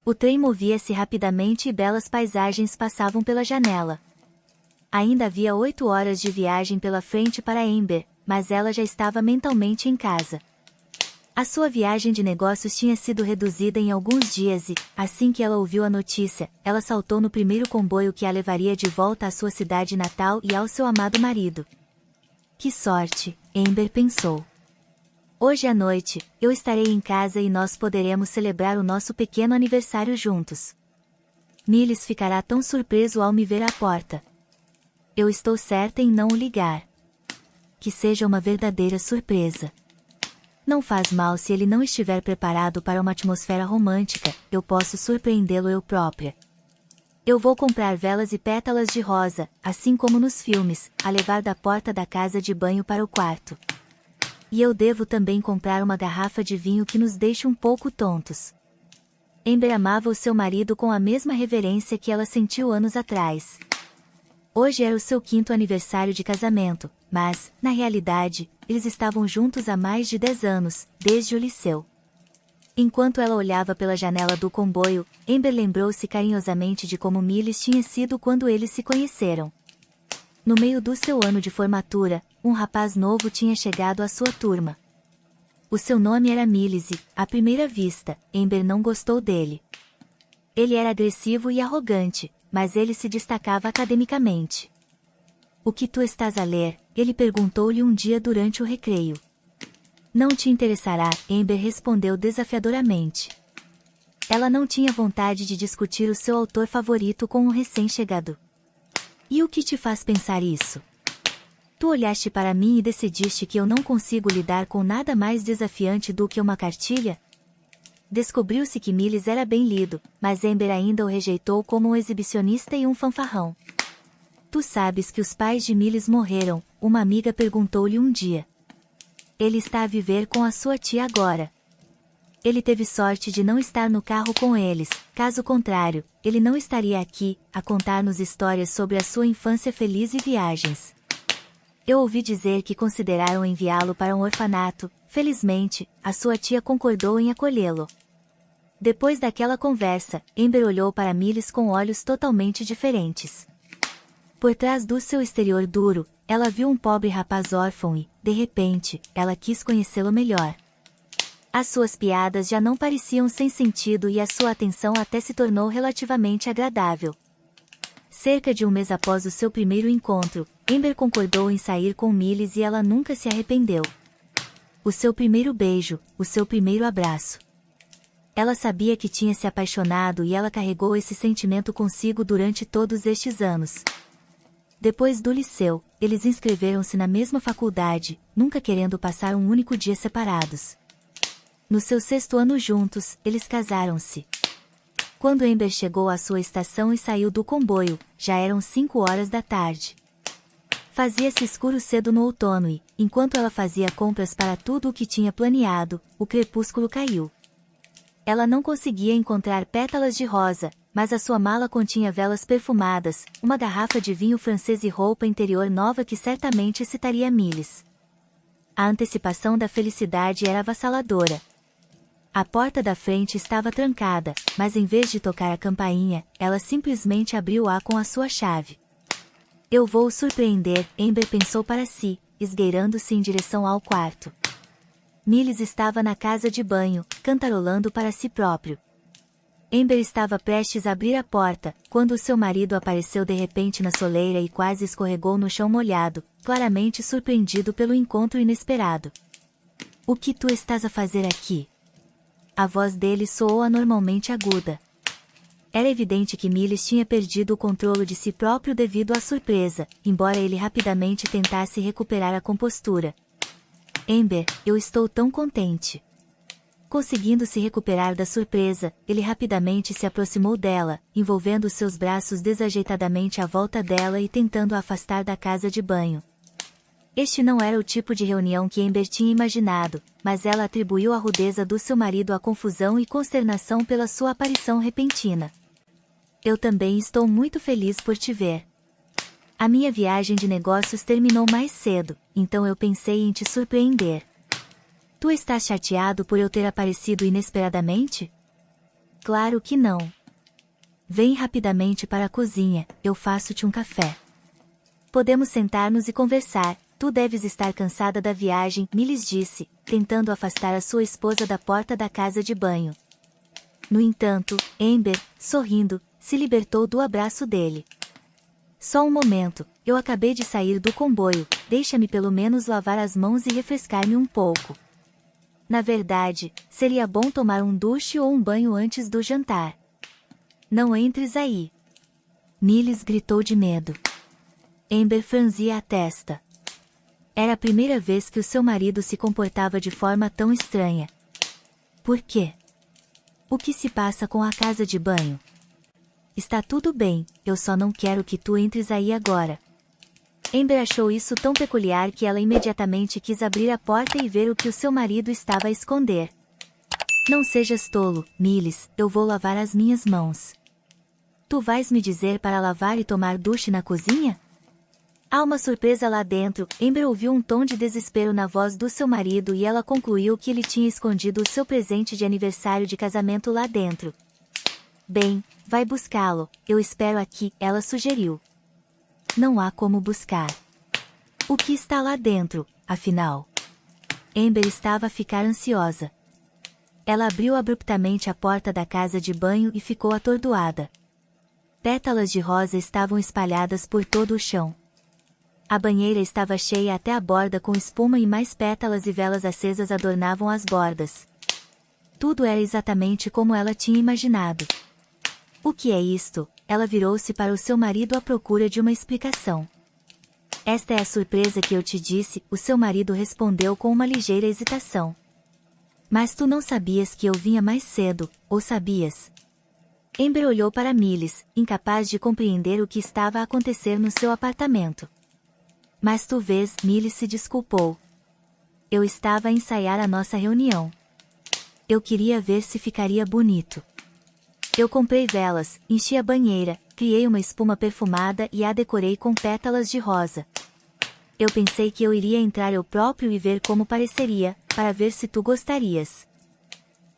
O trem movia-se rapidamente e belas paisagens passavam pela janela. Ainda havia 8 horas de viagem pela frente para Amber, mas ela já estava mentalmente em casa. A sua viagem de negócios tinha sido reduzida em alguns dias e, assim que ela ouviu a notícia, ela saltou no primeiro comboio que a levaria de volta à sua cidade natal e ao seu amado marido. Que sorte, Amber pensou. Hoje à noite, eu estarei em casa e nós poderemos celebrar o nosso pequeno aniversário juntos. Miles ficará tão surpreso ao me ver à porta. Eu estou certa em não o ligar. Que seja uma verdadeira surpresa. Não faz mal se ele não estiver preparado para uma atmosfera romântica, eu posso surpreendê-lo eu própria. Eu vou comprar velas e pétalas de rosa, assim como nos filmes, a levar da porta da casa de banho para o quarto. E eu devo também comprar uma garrafa de vinho que nos deixe um pouco tontos. Amber amava o seu marido com a mesma reverência que ela sentiu anos atrás. Hoje era o seu 5º aniversário de casamento, mas, na realidade, eles estavam juntos há mais de 10 anos, desde o liceu. Enquanto ela olhava pela janela do comboio, Amber lembrou-se carinhosamente de como Miles tinha sido quando eles se conheceram. No meio do seu ano de formatura, um rapaz novo tinha chegado à sua turma. O seu nome era Miles e, à primeira vista, Amber não gostou dele. Ele era agressivo e arrogante, mas ele se destacava academicamente. O que tu estás a ler? Ele perguntou-lhe um dia durante o recreio. Não te interessará, Amber respondeu desafiadoramente. Ela não tinha vontade de discutir o seu autor favorito com um recém-chegado. E o que te faz pensar isso? Tu olhaste para mim e decidiste que eu não consigo lidar com nada mais desafiante do que uma cartilha? Descobriu-se que Miles era bem lido, mas Amber ainda o rejeitou como um exibicionista e um fanfarrão. Tu sabes que os pais de Miles morreram, uma amiga perguntou-lhe um dia. Ele está a viver com a sua tia agora. Ele teve sorte de não estar no carro com eles, caso contrário, ele não estaria aqui, a contar-nos histórias sobre a sua infância feliz e viagens. Eu ouvi dizer que consideraram enviá-lo para um orfanato. Felizmente, a sua tia concordou em acolhê-lo. Depois daquela conversa, Amber olhou para Miles com olhos totalmente diferentes. Por trás do seu exterior duro, ela viu um pobre rapaz órfão e, de repente, ela quis conhecê-lo melhor. As suas piadas já não pareciam sem sentido e a sua atenção até se tornou relativamente agradável. Cerca de um mês após o seu primeiro encontro, Amber concordou em sair com Miles e ela nunca se arrependeu. O seu primeiro beijo, o seu primeiro abraço. Ela sabia que tinha se apaixonado e ela carregou esse sentimento consigo durante todos estes anos. Depois do liceu, eles inscreveram-se na mesma faculdade, nunca querendo passar um único dia separados. No seu 6º ano juntos, eles casaram-se. Quando Amber chegou à sua estação e saiu do comboio, já eram 5 horas da tarde. Fazia-se escuro cedo no outono e, enquanto ela fazia compras para tudo o que tinha planeado, o crepúsculo caiu. Ela não conseguia encontrar pétalas de rosa, mas a sua mala continha velas perfumadas, uma garrafa de vinho francês e roupa interior nova que certamente excitaria Miles. A antecipação da felicidade era avassaladora. A porta da frente estava trancada, mas em vez de tocar a campainha, ela simplesmente abriu-a com a sua chave. Eu vou o surpreender, Amber pensou para si, esgueirando-se em direção ao quarto. Miles estava na casa de banho, cantarolando para si próprio. Amber estava prestes a abrir a porta, quando o seu marido apareceu de repente na soleira e quase escorregou no chão molhado, claramente surpreendido pelo encontro inesperado. O que tu estás a fazer aqui? A voz dele soou anormalmente aguda. Era evidente que Miles tinha perdido o controle de si próprio devido à surpresa, embora ele rapidamente tentasse recuperar a compostura. Amber, eu estou tão contente. Conseguindo se recuperar da surpresa, ele rapidamente se aproximou dela, envolvendo seus braços desajeitadamente à volta dela e tentando a afastar da casa de banho. Este não era o tipo de reunião que Amber tinha imaginado, mas ela atribuiu a rudeza do seu marido à confusão e consternação pela sua aparição repentina. Eu também estou muito feliz por te ver. A minha viagem de negócios terminou mais cedo, então eu pensei em te surpreender. Tu estás chateado por eu ter aparecido inesperadamente? Claro que não. Vem rapidamente para a cozinha, eu faço-te um café. Podemos sentar-nos e conversar, tu deves estar cansada da viagem, Millis disse, tentando afastar a sua esposa da porta da casa de banho. No entanto, Amber, sorrindo, se libertou do abraço dele. Só um momento, eu acabei de sair do comboio, deixa-me pelo menos lavar as mãos e refrescar-me um pouco. Na verdade, seria bom tomar um duche ou um banho antes do jantar. Não entres aí. Millis gritou de medo. Amber franzia a testa. Era a primeira vez que o seu marido se comportava de forma tão estranha. Por quê? O que se passa com a casa de banho? Está tudo bem, eu só não quero que tu entres aí agora. Amber achou isso tão peculiar que ela imediatamente quis abrir a porta e ver o que o seu marido estava a esconder. Não sejas tolo, Millis, eu vou lavar as minhas mãos. Tu vais me dizer para lavar e tomar duche na cozinha? Há uma surpresa lá dentro. Amber ouviu um tom de desespero na voz do seu marido e ela concluiu que ele tinha escondido o seu presente de aniversário de casamento lá dentro. Bem, vai buscá-lo, eu espero aqui, ela sugeriu. Não há como buscar. O que está lá dentro, afinal? Amber estava a ficar ansiosa. Ela abriu abruptamente a porta da casa de banho e ficou atordoada. Pétalas de rosa estavam espalhadas por todo o chão. A banheira estava cheia até a borda com espuma e mais pétalas e velas acesas adornavam as bordas. Tudo era exatamente como ela tinha imaginado. O que é isto? Ela virou-se para o seu marido à procura de uma explicação. Esta é a surpresa que eu te disse, o seu marido respondeu com uma ligeira hesitação. Mas tu não sabias que eu vinha mais cedo, ou sabias? Amber olhou para Millis, incapaz de compreender o que estava a acontecer no seu apartamento. Mas tu vês, Millis se desculpou. Eu estava a ensaiar a nossa reunião. Eu queria ver se ficaria bonito. Eu comprei velas, enchi a banheira, criei uma espuma perfumada e a decorei com pétalas de rosa. Eu pensei que eu iria entrar eu próprio e ver como pareceria, para ver se tu gostarias.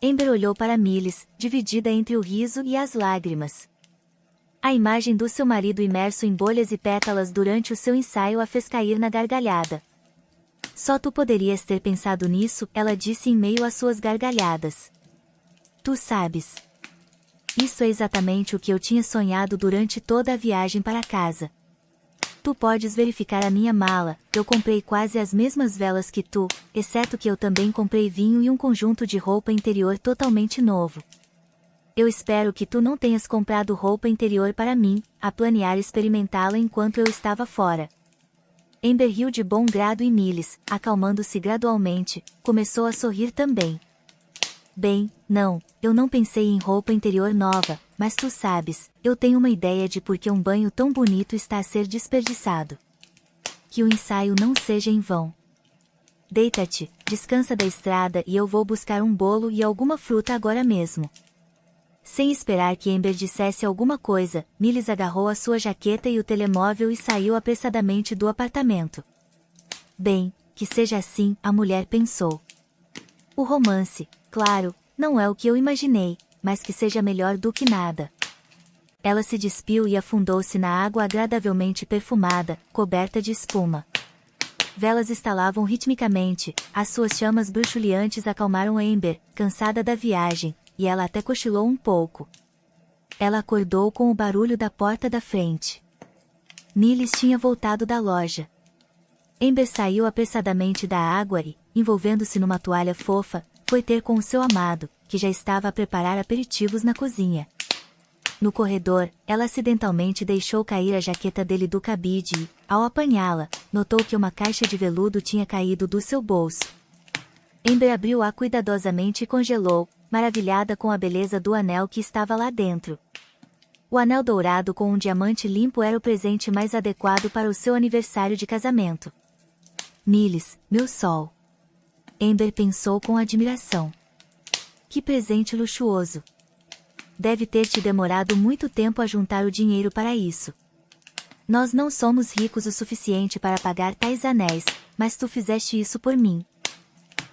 Amber olhou para Millis, dividida entre o riso e as lágrimas. A imagem do seu marido imerso em bolhas e pétalas durante o seu ensaio a fez cair na gargalhada. Só tu poderias ter pensado nisso, ela disse em meio às suas gargalhadas. Tu sabes. Isso é exatamente o que eu tinha sonhado durante toda a viagem para casa. Tu podes verificar a minha mala, eu comprei quase as mesmas velas que tu, exceto que eu também comprei vinho e um conjunto de roupa interior totalmente novo. Eu espero que tu não tenhas comprado roupa interior para mim, a planear experimentá-la enquanto eu estava fora. Amber riu de bom grado e Millis, acalmando-se gradualmente, começou a sorrir também. Bem, não, eu não pensei em roupa interior nova, mas tu sabes, eu tenho uma ideia de por que um banho tão bonito está a ser desperdiçado. Que o ensaio não seja em vão. Deita-te, descansa da estrada e eu vou buscar um bolo e alguma fruta agora mesmo. Sem esperar que Amber dissesse alguma coisa, Millis agarrou a sua jaqueta e o telemóvel e saiu apressadamente do apartamento. Bem, que seja assim, a mulher pensou. O romance, claro, não é o que eu imaginei, mas que seja melhor do que nada. Ela se despiu e afundou-se na água agradavelmente perfumada, coberta de espuma. Velas estalavam ritmicamente, as suas chamas bruxuleantes acalmaram Amber, cansada da viagem, e ela até cochilou um pouco. Ela acordou com o barulho da porta da frente. Millis tinha voltado da loja. Amber saiu apressadamente da água e, envolvendo-se numa toalha fofa, foi ter com o seu amado, que já estava a preparar aperitivos na cozinha. No corredor, ela acidentalmente deixou cair a jaqueta dele do cabide e, ao apanhá-la, notou que uma caixa de veludo tinha caído do seu bolso. Amber abriu-a cuidadosamente e congelou, maravilhada com a beleza do anel que estava lá dentro. O anel dourado com um diamante limpo era o presente mais adequado para o seu aniversário de casamento. Millis, meu sol. Amber pensou com admiração. Que presente luxuoso. Deve ter te demorado muito tempo a juntar o dinheiro para isso. Nós não somos ricos o suficiente para pagar tais anéis, mas tu fizeste isso por mim.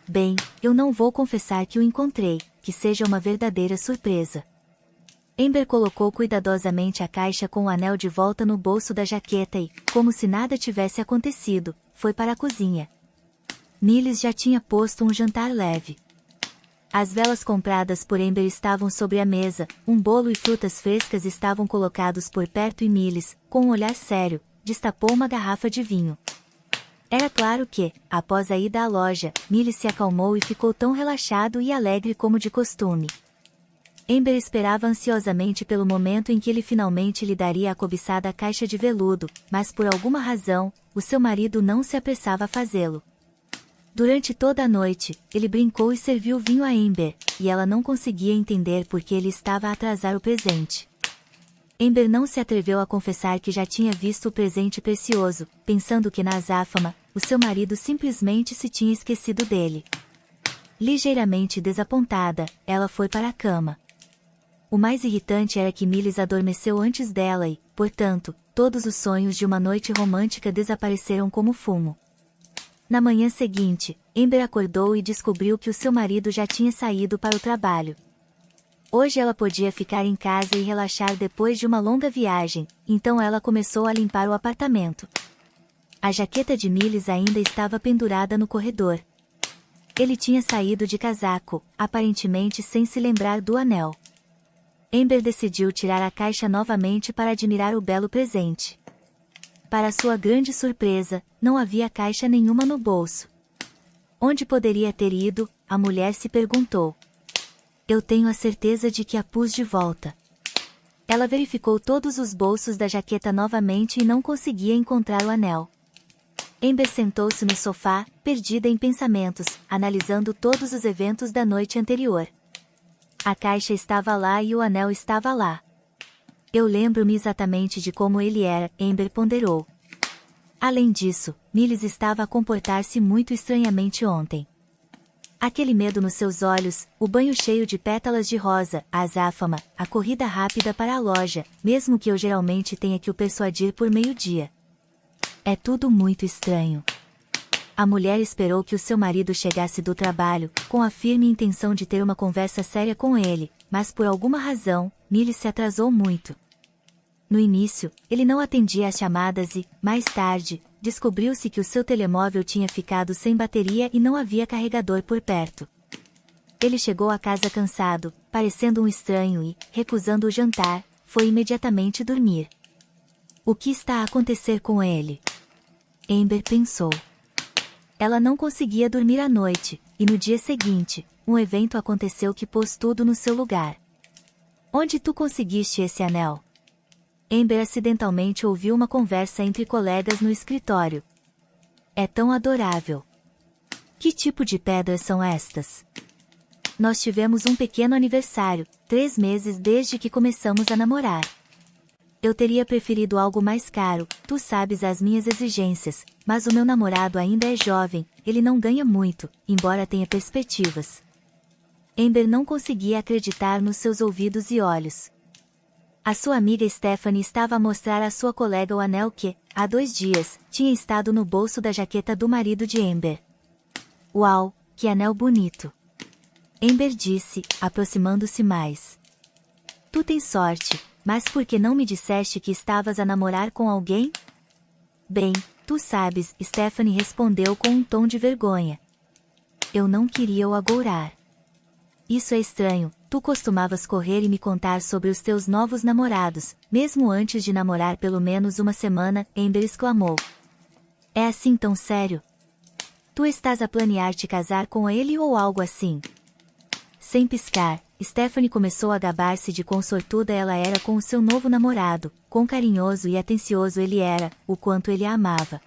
Bem, eu não vou confessar que o encontrei, que seja uma verdadeira surpresa. Amber colocou cuidadosamente a caixa com o anel de volta no bolso da jaqueta e, como se nada tivesse acontecido, foi para a cozinha. Miles já tinha posto um jantar leve. As velas compradas por Amber estavam sobre a mesa, um bolo e frutas frescas estavam colocados por perto e Miles, com um olhar sério, destapou uma garrafa de vinho. Era claro que, após a ida à loja, Miles se acalmou e ficou tão relaxado e alegre como de costume. Amber esperava ansiosamente pelo momento em que ele finalmente lhe daria a cobiçada caixa de veludo, mas por alguma razão, o seu marido não se apressava a fazê-lo. Durante toda a noite, ele brincou e serviu vinho a Amber, e ela não conseguia entender por que ele estava a atrasar o presente. Amber não se atreveu a confessar que já tinha visto o presente precioso, pensando que na azáfama, o seu marido simplesmente se tinha esquecido dele. Ligeiramente desapontada, ela foi para a cama. O mais irritante era que Miles adormeceu antes dela e, portanto, todos os sonhos de uma noite romântica desapareceram como fumo. Na manhã seguinte, Amber acordou e descobriu que o seu marido já tinha saído para o trabalho. Hoje ela podia ficar em casa e relaxar depois de uma longa viagem, então ela começou a limpar o apartamento. A jaqueta de Miles ainda estava pendurada no corredor. Ele tinha saído de casaco, aparentemente sem se lembrar do anel. Amber decidiu tirar a caixa novamente para admirar o belo presente. Para sua grande surpresa, não havia caixa nenhuma no bolso. Onde poderia ter ido? A mulher se perguntou. Eu tenho a certeza de que a pus de volta. Ela verificou todos os bolsos da jaqueta novamente e não conseguia encontrar o anel. Amber sentou-se no sofá, perdida em pensamentos, analisando todos os eventos da noite anterior. A caixa estava lá e o anel estava lá. Eu lembro-me exatamente de como ele era, Amber ponderou. Além disso, Miles estava a comportar-se muito estranhamente ontem. Aquele medo nos seus olhos, o banho cheio de pétalas de rosa, a azáfama, a corrida rápida para a loja, mesmo que eu geralmente tenha que o persuadir por meio-dia. É tudo muito estranho. A mulher esperou que o seu marido chegasse do trabalho, com a firme intenção de ter uma conversa séria com ele, mas por alguma razão, Miles se atrasou muito. No início, ele não atendia às chamadas e, mais tarde, descobriu-se que o seu telemóvel tinha ficado sem bateria e não havia carregador por perto. Ele chegou a casa cansado, parecendo um estranho e, recusando o jantar, foi imediatamente dormir. O que está a acontecer com ele? Amber pensou. Ela não conseguia dormir à noite, e no dia seguinte, um evento aconteceu que pôs tudo no seu lugar. Onde tu conseguiste esse anel? Amber acidentalmente ouviu uma conversa entre colegas no escritório. É tão adorável. Que tipo de pedras são estas? Nós tivemos um pequeno aniversário, 3 meses desde que começamos a namorar. Eu teria preferido algo mais caro, tu sabes as minhas exigências, mas o meu namorado ainda é jovem, ele não ganha muito, embora tenha perspectivas. Amber não conseguia acreditar nos seus ouvidos e olhos. A sua amiga Stephanie estava a mostrar à sua colega o anel que, há 2 dias, tinha estado no bolso da jaqueta do marido de Amber. Uau, que anel bonito! Amber disse, aproximando-se mais. Tu tens sorte, mas por que não me disseste que estavas a namorar com alguém? Bem, tu sabes, Stephanie respondeu com um tom de vergonha. Eu não queria o agourar. Isso é estranho, tu costumavas correr e me contar sobre os teus novos namorados, mesmo antes de namorar pelo menos uma semana, Amber exclamou. É assim tão sério? Tu estás a planear te casar com ele ou algo assim? Sem piscar, Stephanie começou a gabar-se de quão sortuda ela era com o seu novo namorado, quão carinhoso e atencioso ele era, o quanto ele a amava.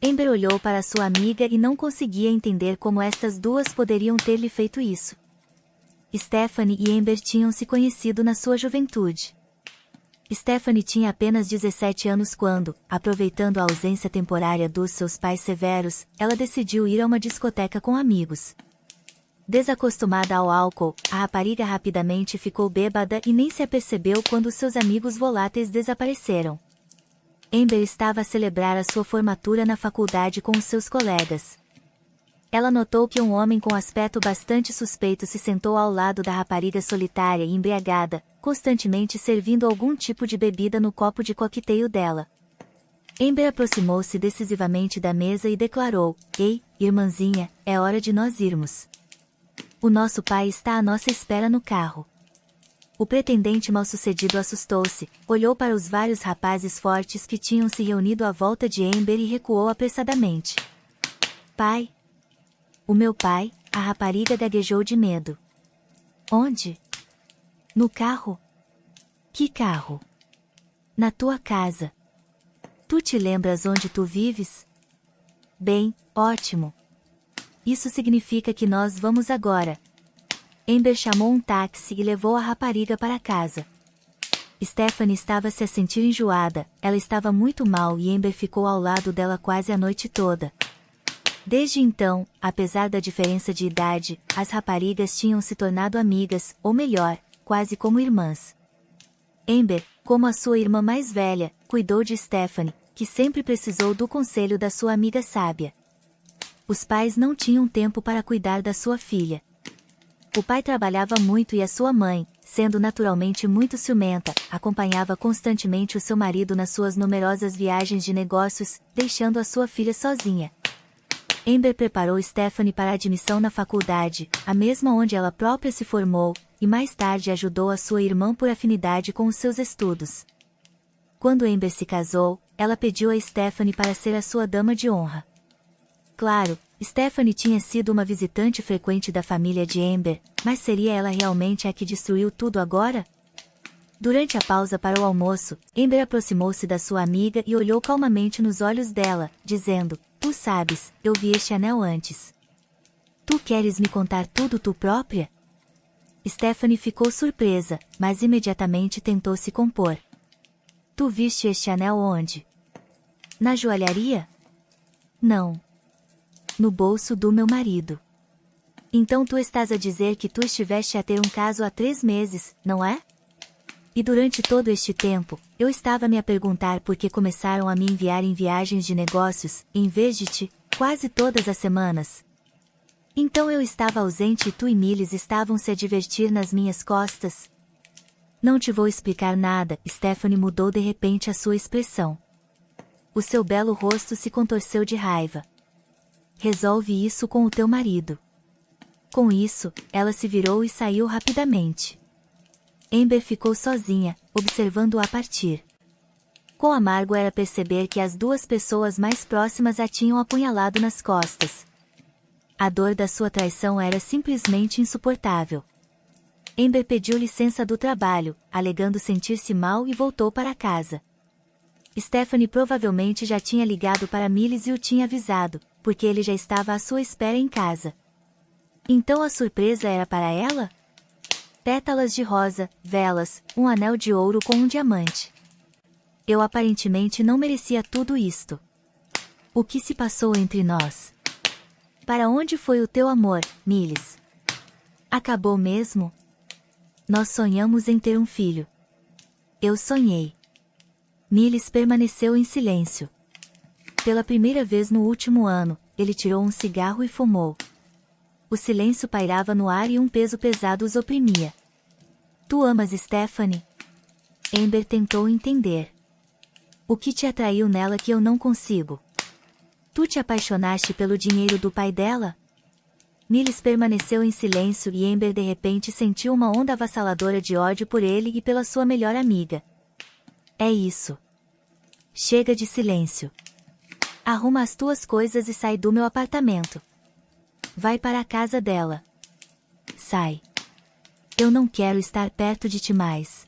Amber olhou para sua amiga e não conseguia entender como estas duas poderiam ter lhe feito isso. Stephanie e Amber tinham se conhecido na sua juventude. Stephanie tinha apenas 17 anos quando, aproveitando a ausência temporária dos seus pais severos, ela decidiu ir a uma discoteca com amigos. Desacostumada ao álcool, a rapariga rapidamente ficou bêbada e nem se apercebeu quando seus amigos voláteis desapareceram. Amber estava a celebrar a sua formatura na faculdade com os seus colegas. Ela notou que um homem com aspecto bastante suspeito se sentou ao lado da rapariga solitária e embriagada, constantemente servindo algum tipo de bebida no copo de coquetel dela. Amber aproximou-se decisivamente da mesa e declarou: "Ei, irmãzinha, é hora de nós irmos. O nosso pai está à nossa espera no carro." O pretendente mal-sucedido assustou-se, olhou para os vários rapazes fortes que tinham se reunido à volta de Amber e recuou apressadamente. "Pai? O meu pai?" A rapariga gaguejou de medo. "Onde?" "No carro." "Que carro?" "Na tua casa. Tu te lembras onde tu vives?" "Bem, ótimo. Isso significa que nós vamos agora." Amber chamou um táxi e levou a rapariga para casa. Stephanie estava se a sentir enjoada, ela estava muito mal e Amber ficou ao lado dela quase a noite toda. Desde então, apesar da diferença de idade, as raparigas tinham se tornado amigas, ou melhor, quase como irmãs. Amber, como a sua irmã mais velha, cuidou de Stephanie, que sempre precisou do conselho da sua amiga sábia. Os pais não tinham tempo para cuidar da sua filha. O pai trabalhava muito e a sua mãe, sendo naturalmente muito ciumenta, acompanhava constantemente o seu marido nas suas numerosas viagens de negócios, deixando a sua filha sozinha. Amber preparou Stephanie para a admissão na faculdade, a mesma onde ela própria se formou, e mais tarde ajudou a sua irmã por afinidade com os seus estudos. Quando Amber se casou, ela pediu a Stephanie para ser a sua dama de honra. Claro, Stephanie tinha sido uma visitante frequente da família de Amber, mas seria ela realmente a que destruiu tudo agora? Durante a pausa para o almoço, Amber aproximou-se da sua amiga e olhou calmamente nos olhos dela, dizendo: "Tu sabes, eu vi este anel antes. Tu queres me contar tudo tu própria?" Stephanie ficou surpresa, mas imediatamente tentou se compor. "Tu viste este anel onde? Na joalharia?" "Não. No bolso do meu marido." "Então tu estás a dizer que tu estiveste a ter um caso há 3 meses, não é? E durante todo este tempo, eu estava me a perguntar por que começaram a me enviar em viagens de negócios, em vez de ti, quase todas as semanas. Então eu estava ausente e tu e Miles estavam se a divertir nas minhas costas." "Não te vou explicar nada." Stephanie mudou de repente a sua expressão. O seu belo rosto se contorceu de raiva. "Resolve isso com o teu marido." Com isso, ela se virou e saiu rapidamente. Amber ficou sozinha, observando-a partir. Quão amargo era perceber que as 2 pessoas mais próximas a tinham apunhalado nas costas. A dor da sua traição era simplesmente insuportável. Amber pediu licença do trabalho, alegando sentir-se mal e voltou para casa. Stephanie provavelmente já tinha ligado para Miles e o tinha avisado, porque ele já estava à sua espera em casa. Então a surpresa era para ela? Pétalas de rosa, velas, um anel de ouro com um diamante. Eu aparentemente não merecia tudo isto. O que se passou entre nós? Para onde foi o teu amor, Miles? Acabou mesmo? Nós sonhamos em ter um filho. Eu sonhei. Miles permaneceu em silêncio. Pela primeira vez no último ano, ele tirou um cigarro e fumou. O silêncio pairava no ar e um peso pesado os oprimia. Tu amas Stephanie? Amber tentou entender. O que te atraiu nela que eu não consigo? Tu te apaixonaste pelo dinheiro do pai dela? Miles permaneceu em silêncio e Amber de repente sentiu uma onda avassaladora de ódio por ele e pela sua melhor amiga. É isso. Chega de silêncio. Arruma as tuas coisas e sai do meu apartamento. Vai para a casa dela. Sai. Eu não quero estar perto de ti mais.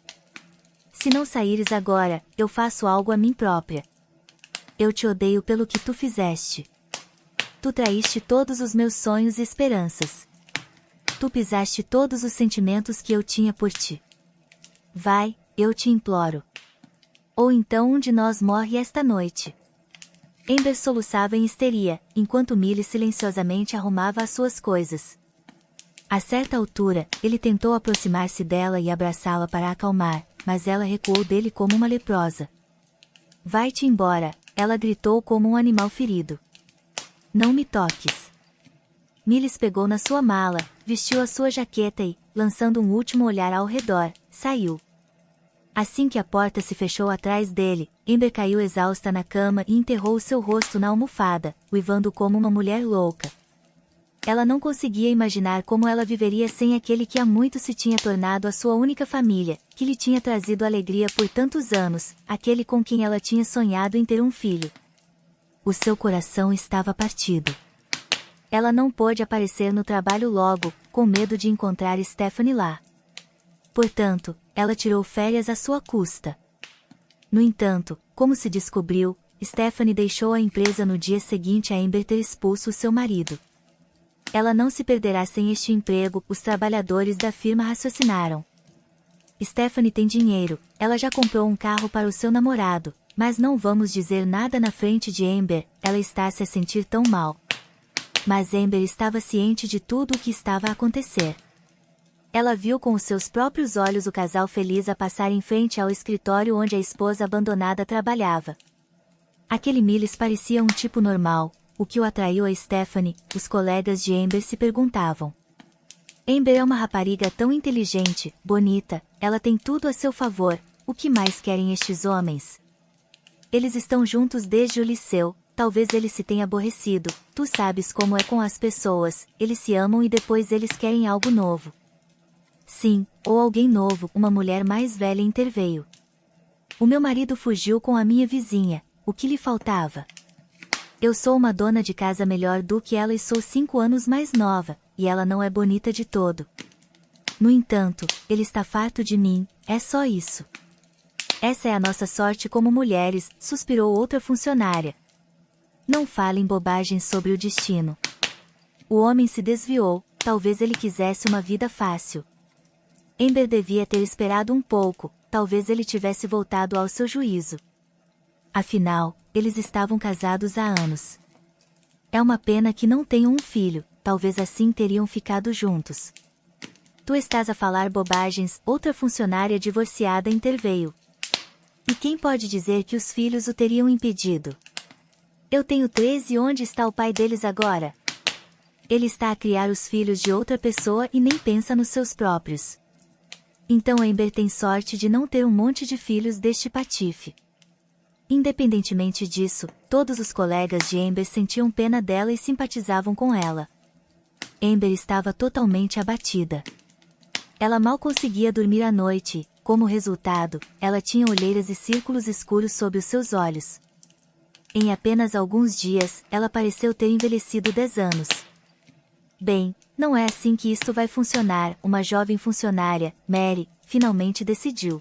Se não saíres agora, eu faço algo a mim própria. Eu te odeio pelo que tu fizeste. Tu traíste todos os meus sonhos e esperanças. Tu pisaste todos os sentimentos que eu tinha por ti. Vai, eu te imploro. Ou então um de nós morre esta noite. Amber soluçava em histeria, enquanto Millie silenciosamente arrumava as suas coisas. A certa altura, ele tentou aproximar-se dela e abraçá-la para acalmar, mas ela recuou dele como uma leprosa. Vai-te embora, ela gritou como um animal ferido. Não me toques. Miles pegou na sua mala, vestiu a sua jaqueta e, lançando um último olhar ao redor, saiu. Assim que a porta se fechou atrás dele, Amber caiu exausta na cama e enterrou seu rosto na almofada, uivando como uma mulher louca. Ela não conseguia imaginar como ela viveria sem aquele que há muito se tinha tornado a sua única família, que lhe tinha trazido alegria por tantos anos, aquele com quem ela tinha sonhado em ter um filho. O seu coração estava partido. Ela não pôde aparecer no trabalho logo, com medo de encontrar Stephanie lá. Portanto, ela tirou férias à sua custa. No entanto, como se descobriu, Stephanie deixou a empresa no dia seguinte a Amber ter expulso seu marido. Ela não se perderá sem este emprego, os trabalhadores da firma raciocinaram. Stephanie tem dinheiro, ela já comprou um carro para o seu namorado, mas não vamos dizer nada na frente de Amber, ela está se a sentir tão mal. Mas Amber estava ciente de tudo o que estava a acontecer. Ela viu com os seus próprios olhos o casal feliz a passar em frente ao escritório onde a esposa abandonada trabalhava. Aquele Miles parecia um tipo normal, o que o atraiu a Stephanie, os colegas de Amber se perguntavam. Amber é uma rapariga tão inteligente, bonita, ela tem tudo a seu favor, o que mais querem estes homens? Eles estão juntos desde o liceu, talvez ele se tenha aborrecido, tu sabes como é com as pessoas, eles se amam e depois eles querem algo novo. Sim, ou alguém novo, uma mulher mais velha interveio. O meu marido fugiu com a minha vizinha, o que lhe faltava? Eu sou uma dona de casa melhor do que ela e sou 5 anos mais nova, e ela não é bonita de todo. No entanto, ele está farto de mim, é só isso. Essa é a nossa sorte como mulheres, suspirou outra funcionária. Não falem bobagens sobre o destino. O homem se desviou, talvez ele quisesse uma vida fácil. Amber devia ter esperado um pouco, talvez ele tivesse voltado ao seu juízo. Afinal, eles estavam casados há anos. É uma pena que não tenham um filho, talvez assim teriam ficado juntos. Tu estás a falar bobagens, outra funcionária divorciada interveio. E quem pode dizer que os filhos o teriam impedido? Eu tenho 13 e onde está o pai deles agora? Ele está a criar os filhos de outra pessoa e nem pensa nos seus próprios. Então Amber tem sorte de não ter um monte de filhos deste patife. Independentemente disso, todos os colegas de Amber sentiam pena dela e simpatizavam com ela. Amber estava totalmente abatida. Ela mal conseguia dormir à noite e, como resultado, ela tinha olheiras e círculos escuros sob os seus olhos. Em apenas alguns dias, ela pareceu ter envelhecido 10 anos. Bem, não é assim que isto vai funcionar, uma jovem funcionária, Mary, finalmente decidiu.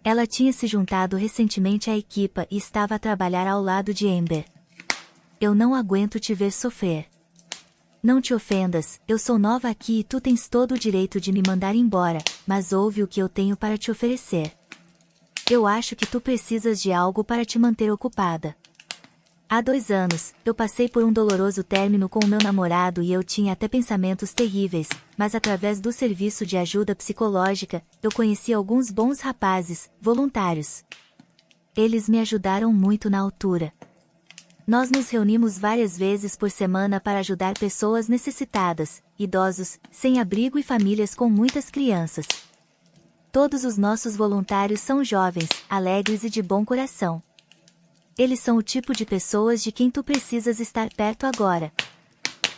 Ela tinha se juntado recentemente à equipa e estava a trabalhar ao lado de Amber. Eu não aguento te ver sofrer. Não te ofendas, eu sou nova aqui e tu tens todo o direito de me mandar embora, mas ouve o que eu tenho para te oferecer. Eu acho que tu precisas de algo para te manter ocupada. Há 2 anos, eu passei por um doloroso término com o meu namorado e eu tinha até pensamentos terríveis, mas através do serviço de ajuda psicológica, eu conheci alguns bons rapazes, voluntários. Eles me ajudaram muito na altura. Nós nos reunimos várias vezes por semana para ajudar pessoas necessitadas, idosos, sem abrigo e famílias com muitas crianças. Todos os nossos voluntários são jovens, alegres e de bom coração. Eles são o tipo de pessoas de quem tu precisas estar perto agora.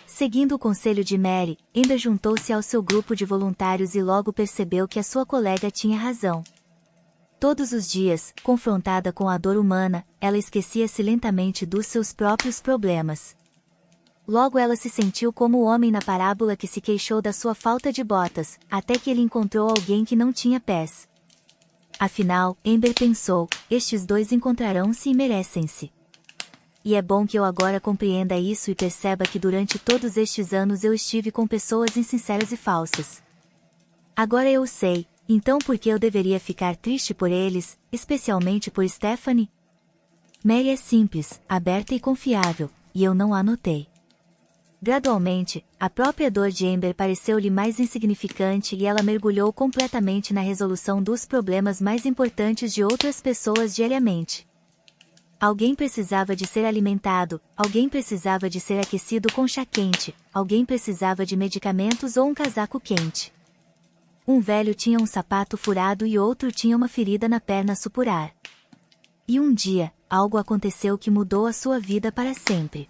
Seguindo o conselho de Mary, Amber juntou-se ao seu grupo de voluntários e logo percebeu que a sua colega tinha razão. Todos os dias, confrontada com a dor humana, ela esquecia-se lentamente dos seus próprios problemas. Logo ela se sentiu como o homem na parábola que se queixou da sua falta de botas, até que ele encontrou alguém que não tinha pés. Afinal, Amber pensou, estes dois encontrarão-se e merecem-se. E é bom que eu agora compreenda isso e perceba que durante todos estes anos eu estive com pessoas insinceras e falsas. Agora eu sei, então por que eu deveria ficar triste por eles, especialmente por Stephanie? Mary é simples, aberta e confiável, e eu não a notei. Gradualmente, a própria dor de Amber pareceu-lhe mais insignificante e ela mergulhou completamente na resolução dos problemas mais importantes de outras pessoas diariamente. Alguém precisava de ser alimentado, alguém precisava de ser aquecido com chá quente, alguém precisava de medicamentos ou um casaco quente. Um velho tinha um sapato furado e outro tinha uma ferida na perna a supurar. E um dia, algo aconteceu que mudou a sua vida para sempre.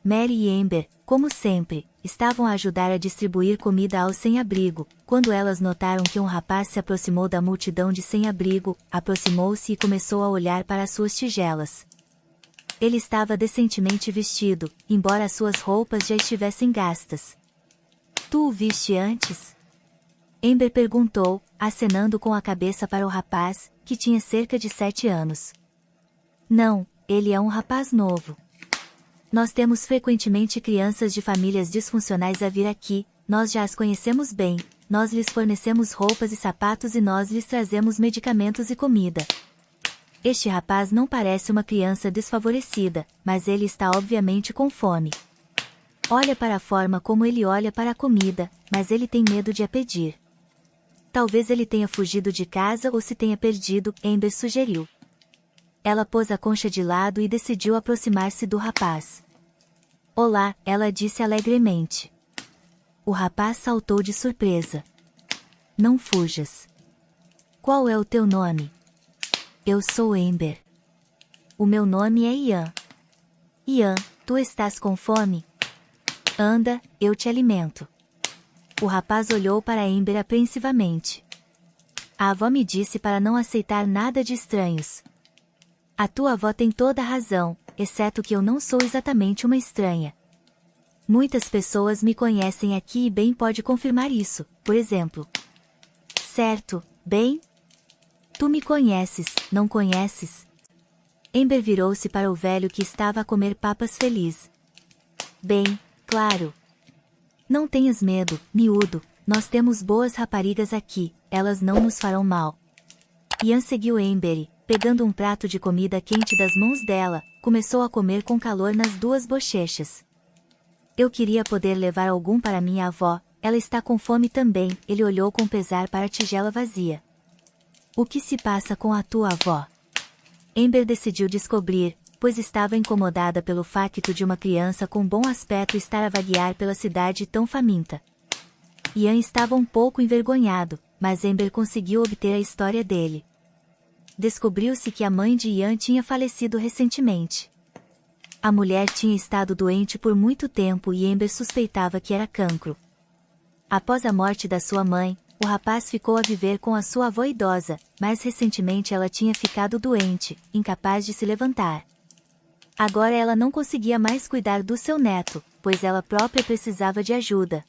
Mary e Amber, como sempre, estavam a ajudar a distribuir comida aos sem-abrigo. Quando elas notaram que um rapaz se aproximou da multidão de sem-abrigo, aproximou-se e começou a olhar para as suas tigelas. Ele estava decentemente vestido, embora as suas roupas já estivessem gastas. Tu o viste antes? Amber perguntou, acenando com a cabeça para o rapaz, que tinha cerca de 7 anos. Não, ele é um rapaz novo. Nós temos frequentemente crianças de famílias disfuncionais a vir aqui, nós já as conhecemos bem, nós lhes fornecemos roupas e sapatos e nós lhes trazemos medicamentos e comida. Este rapaz não parece uma criança desfavorecida, mas ele está obviamente com fome. Olha para a forma como ele olha para a comida, mas ele tem medo de a pedir. Talvez ele tenha fugido de casa ou se tenha perdido, Amber sugeriu. Ela pôs a concha de lado e decidiu aproximar-se do rapaz. Olá, ela disse alegremente. O rapaz saltou de surpresa. Não fujas. Qual é o teu nome? Eu sou Amber. O meu nome é Ian. Ian, tu estás com fome? Anda, eu te alimento. O rapaz olhou para Amber apreensivamente. A avó me disse para não aceitar nada de estranhos. A tua avó tem toda a razão, exceto que eu não sou exatamente uma estranha. Muitas pessoas me conhecem aqui e Ben pode confirmar isso, por exemplo. Certo, Ben? Tu me conheces, não conheces? Amber virou-se para o velho que estava a comer papas feliz. Bem, claro. Não tenhas medo, miúdo, nós temos boas raparigas aqui, elas não nos farão mal. Ian seguiu Amber e, pegando um prato de comida quente das mãos dela, começou a comer com calor nas duas bochechas. Eu queria poder levar algum para minha avó, ela está com fome também, ele olhou com pesar para a tigela vazia. O que se passa com a tua avó? Amber decidiu descobrir, pois estava incomodada pelo facto de uma criança com bom aspecto estar a vaguear pela cidade tão faminta. Ian estava um pouco envergonhado, mas Amber conseguiu obter a história dele. Descobriu-se que a mãe de Ian tinha falecido recentemente. A mulher tinha estado doente por muito tempo e Amber suspeitava que era cancro. Após a morte da sua mãe, o rapaz ficou a viver com a sua avó idosa, mas recentemente ela tinha ficado doente, incapaz de se levantar. Agora ela não conseguia mais cuidar do seu neto, pois ela própria precisava de ajuda.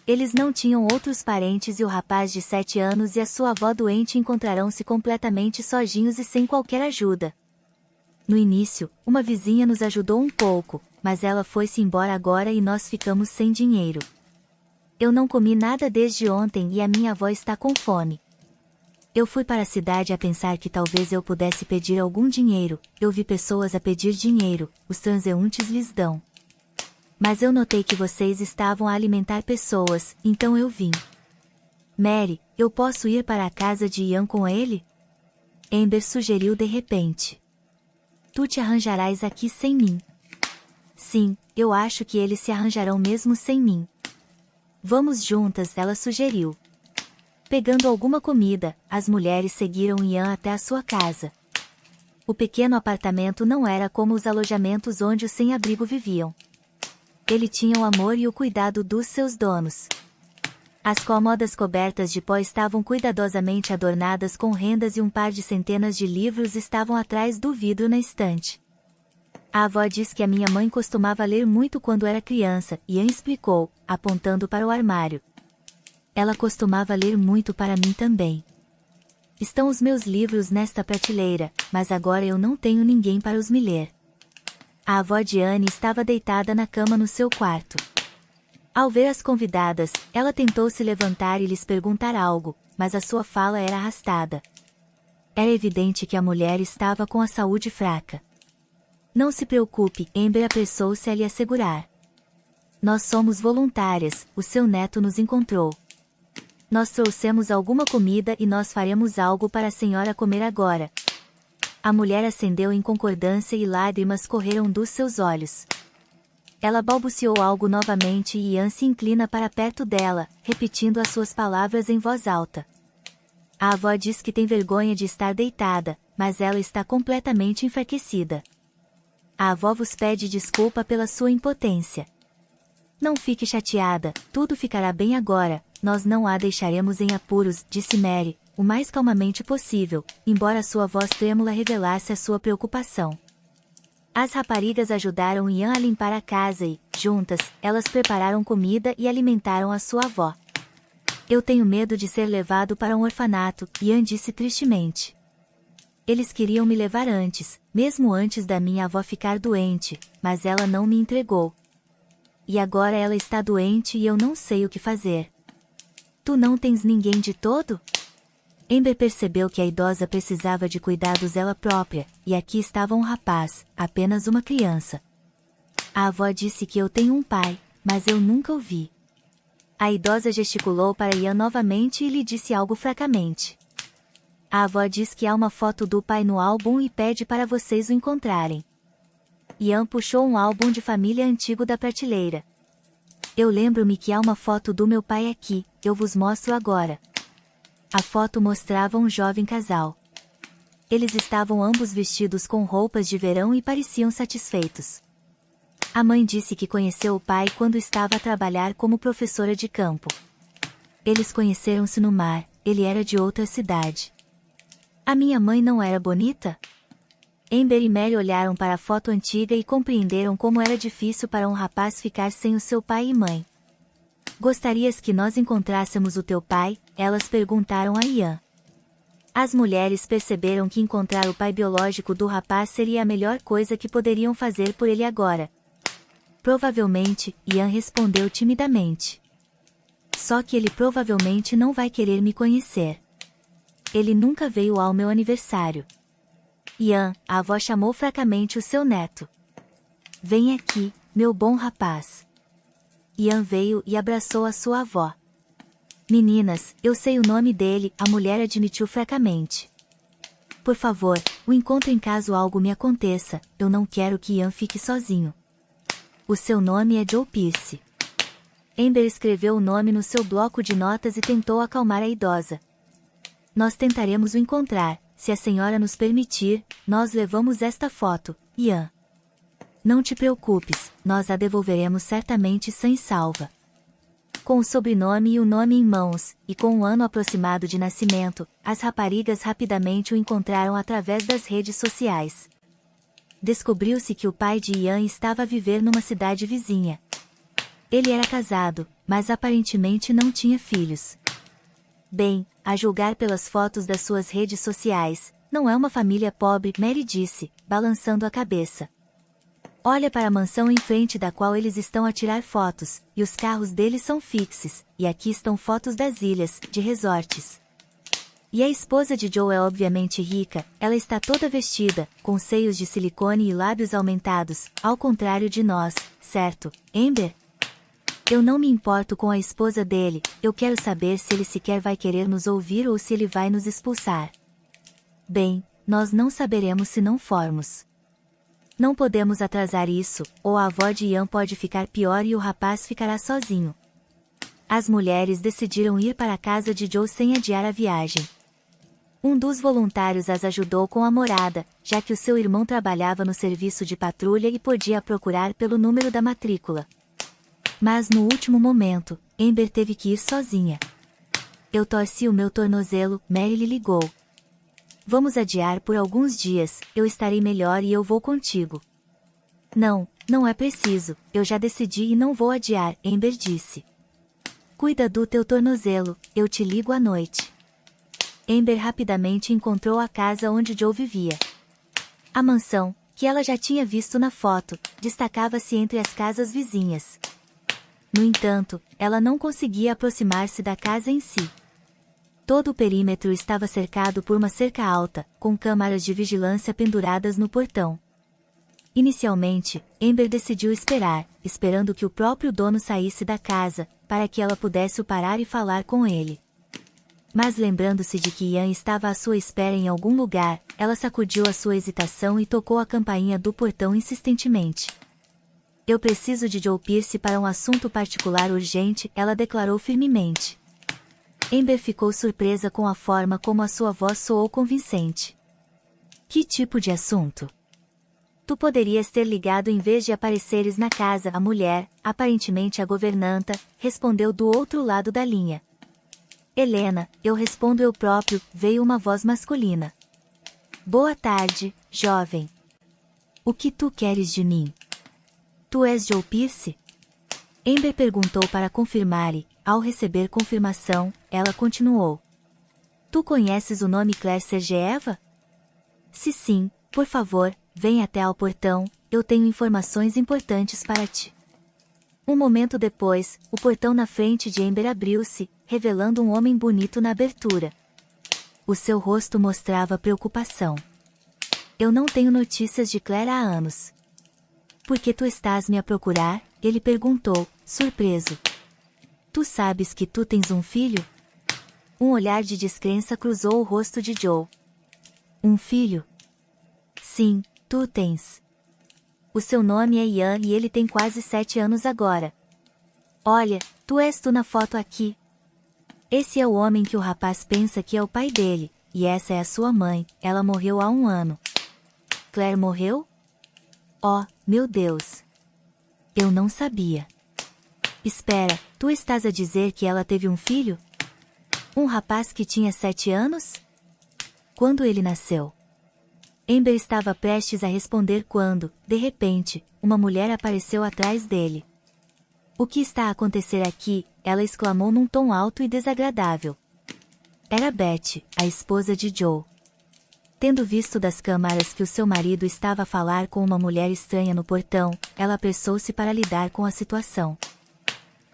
Eles não tinham outros parentes e o rapaz de 7 anos e a sua avó doente encontrarão-se completamente sozinhos e sem qualquer ajuda. No início, uma vizinha nos ajudou um pouco, mas ela foi-se embora agora e nós ficamos sem dinheiro. Eu não comi nada desde ontem e a minha avó está com fome. Eu fui para a cidade a pensar que talvez eu pudesse pedir algum dinheiro, eu vi pessoas a pedir dinheiro, os transeuntes lhes dão. Mas eu notei que vocês estavam a alimentar pessoas, então eu vim. Mary, eu posso ir para a casa de Ian com ele? Amber sugeriu de repente. Tu te arranjarás aqui sem mim. Sim, eu acho que eles se arranjarão mesmo sem mim. Vamos juntas, ela sugeriu. Pegando alguma comida, as mulheres seguiram Ian até a sua casa. O pequeno apartamento não era como os alojamentos onde os sem-abrigo viviam. Ele tinha o amor e o cuidado dos seus donos. As cômodas cobertas de pó estavam cuidadosamente adornadas com rendas e um par de centenas de livros estavam atrás do vidro na estante. A avó diz que a minha mãe costumava ler muito quando era criança, Ian explicou, apontando para o armário. Ela costumava ler muito para mim também. Estão os meus livros nesta prateleira, mas agora eu não tenho ninguém para os me ler. A avó de Anne estava deitada na cama no seu quarto. Ao ver as convidadas, ela tentou se levantar e lhes perguntar algo, mas a sua fala era arrastada. Era evidente que a mulher estava com a saúde fraca. Não se preocupe, Amber apressou-se a lhe assegurar. Nós somos voluntárias, o seu neto nos encontrou. Nós trouxemos alguma comida e nós faremos algo para a senhora comer agora. A mulher acendeu em concordância e lágrimas correram dos seus olhos. Ela balbuciou algo novamente e Ian se inclina para perto dela, repetindo as suas palavras em voz alta. A avó diz que tem vergonha de estar deitada, mas ela está completamente enfraquecida. A avó vos pede desculpa pela sua impotência. Não fique chateada, tudo ficará bem agora, nós não a deixaremos em apuros, disse Mary, o mais calmamente possível, embora sua voz trêmula revelasse a sua preocupação. As raparigas ajudaram Ian a limpar a casa e, juntas, elas prepararam comida e alimentaram a sua avó. Eu tenho medo de ser levado para um orfanato, Ian disse tristemente. Eles queriam me levar antes, mesmo antes da minha avó ficar doente, mas ela não me entregou. E agora ela está doente e eu não sei o que fazer. Tu não tens ninguém de todo? Amber percebeu que a idosa precisava de cuidados ela própria, e aqui estava um rapaz, apenas uma criança. A avó disse que eu tenho um pai, mas eu nunca o vi. A idosa gesticulou para Ian novamente e lhe disse algo fracamente. A avó diz que há uma foto do pai no álbum e pede para vocês o encontrarem. Ian puxou um álbum de família antigo da prateleira. Eu lembro-me que há uma foto do meu pai aqui, eu vos mostro agora. A foto mostrava um jovem casal. Eles estavam ambos vestidos com roupas de verão e pareciam satisfeitos. A mãe disse que conheceu o pai quando estava a trabalhar como professora de campo. Eles conheceram-se no mar, ele era de outra cidade. A minha mãe não era bonita? Amber e Mary olharam para a foto antiga e compreenderam como era difícil para um rapaz ficar sem o seu pai e mãe. Gostarias que nós encontrássemos o teu pai? Elas perguntaram a Ian. As mulheres perceberam que encontrar o pai biológico do rapaz seria a melhor coisa que poderiam fazer por ele agora. Provavelmente, Ian respondeu timidamente. Só que ele provavelmente não vai querer me conhecer. Ele nunca veio ao meu aniversário. Ian, a avó chamou fracamente o seu neto. Vem aqui, meu bom rapaz. Ian veio e abraçou a sua avó. Meninas, eu sei o nome dele, a mulher admitiu fracamente. Por favor, o encontrem caso algo me aconteça, eu não quero que Ian fique sozinho. O seu nome é Joe Pierce. Amber escreveu o nome no seu bloco de notas e tentou acalmar a idosa. Nós tentaremos o encontrar, se a senhora nos permitir, nós levamos esta foto, Ian. Não te preocupes, nós a devolveremos certamente sã e salva. Com o sobrenome e o nome em mãos, e com um ano aproximado de nascimento, as raparigas rapidamente o encontraram através das redes sociais. Descobriu-se que o pai de Ian estava a viver numa cidade vizinha. Ele era casado, mas aparentemente não tinha filhos. Bem, a julgar pelas fotos das suas redes sociais, não é uma família pobre, Mary disse, balançando a cabeça. Olha para a mansão em frente da qual eles estão a tirar fotos, e os carros deles são fixes, e aqui estão fotos das ilhas, de resorts. E a esposa de Joe é obviamente rica, ela está toda vestida, com seios de silicone e lábios aumentados, ao contrário de nós, certo, Amber? Eu não me importo com a esposa dele, eu quero saber se ele sequer vai querer nos ouvir ou se ele vai nos expulsar. Bem, nós não saberemos se não formos. Não podemos atrasar isso, ou a avó de Ian pode ficar pior e o rapaz ficará sozinho. As mulheres decidiram ir para a casa de Joe sem adiar a viagem. Um dos voluntários as ajudou com a morada, já que o seu irmão trabalhava no serviço de patrulha e podia procurar pelo número da matrícula. Mas no último momento, Amber teve que ir sozinha. Eu torci o meu tornozelo, Mary lhe ligou. Vamos adiar por alguns dias, eu estarei melhor e eu vou contigo. Não, não é preciso, eu já decidi e não vou adiar, Amber disse. Cuida do teu tornozelo, eu te ligo à noite. Amber rapidamente encontrou a casa onde Joe vivia. A mansão, que ela já tinha visto na foto, destacava-se entre as casas vizinhas. No entanto, ela não conseguia aproximar-se da casa em si. Todo o perímetro estava cercado por uma cerca alta, com câmaras de vigilância penduradas no portão. Inicialmente, Amber decidiu esperar, esperando que o próprio dono saísse da casa, para que ela pudesse o parar e falar com ele. Mas lembrando-se de que Ian estava à sua espera em algum lugar, ela sacudiu a sua hesitação e tocou a campainha do portão insistentemente. Eu preciso de Joe Pierce para um assunto particular urgente, ela declarou firmemente. Amber ficou surpresa com a forma como a sua voz soou convincente. Que tipo de assunto? Tu poderias ter ligado em vez de apareceres na casa, a mulher, aparentemente a governanta, respondeu do outro lado da linha. Helena, eu respondo eu próprio, veio uma voz masculina. Boa tarde, jovem. O que tu queres de mim? Tu és Joe Pierce? Amber perguntou para confirmar e, ao receber confirmação, ela continuou. Tu conheces o nome Claire Sergeeva? Se sim, por favor, vem até ao portão, eu tenho informações importantes para ti. Um momento depois, o portão na frente de Amber abriu-se, revelando um homem bonito na abertura. O seu rosto mostrava preocupação. Eu não tenho notícias de Claire há anos. Por que tu estás me a procurar? Ele perguntou, surpreso. Tu sabes que tu tens um filho? Um olhar de descrença cruzou o rosto de Joe. Um filho? Sim, tu o tens. O seu nome é Ian e ele tem quase 7 anos agora. Olha, tu és tu na foto aqui. Esse é o homem que o rapaz pensa que é o pai dele, e essa é a sua mãe, ela morreu há 1 ano. Claire morreu? Oh, meu Deus! Eu não sabia. Espera, tu estás a dizer que ela teve um filho? Um rapaz que tinha 7 anos? Quando ele nasceu? Amber estava prestes a responder quando, de repente, uma mulher apareceu atrás dele. O que está a acontecer aqui? Ela exclamou num tom alto e desagradável. Era Betty, a esposa de Joe. Tendo visto das câmaras que o seu marido estava a falar com uma mulher estranha no portão, ela apressou-se para lidar com a situação.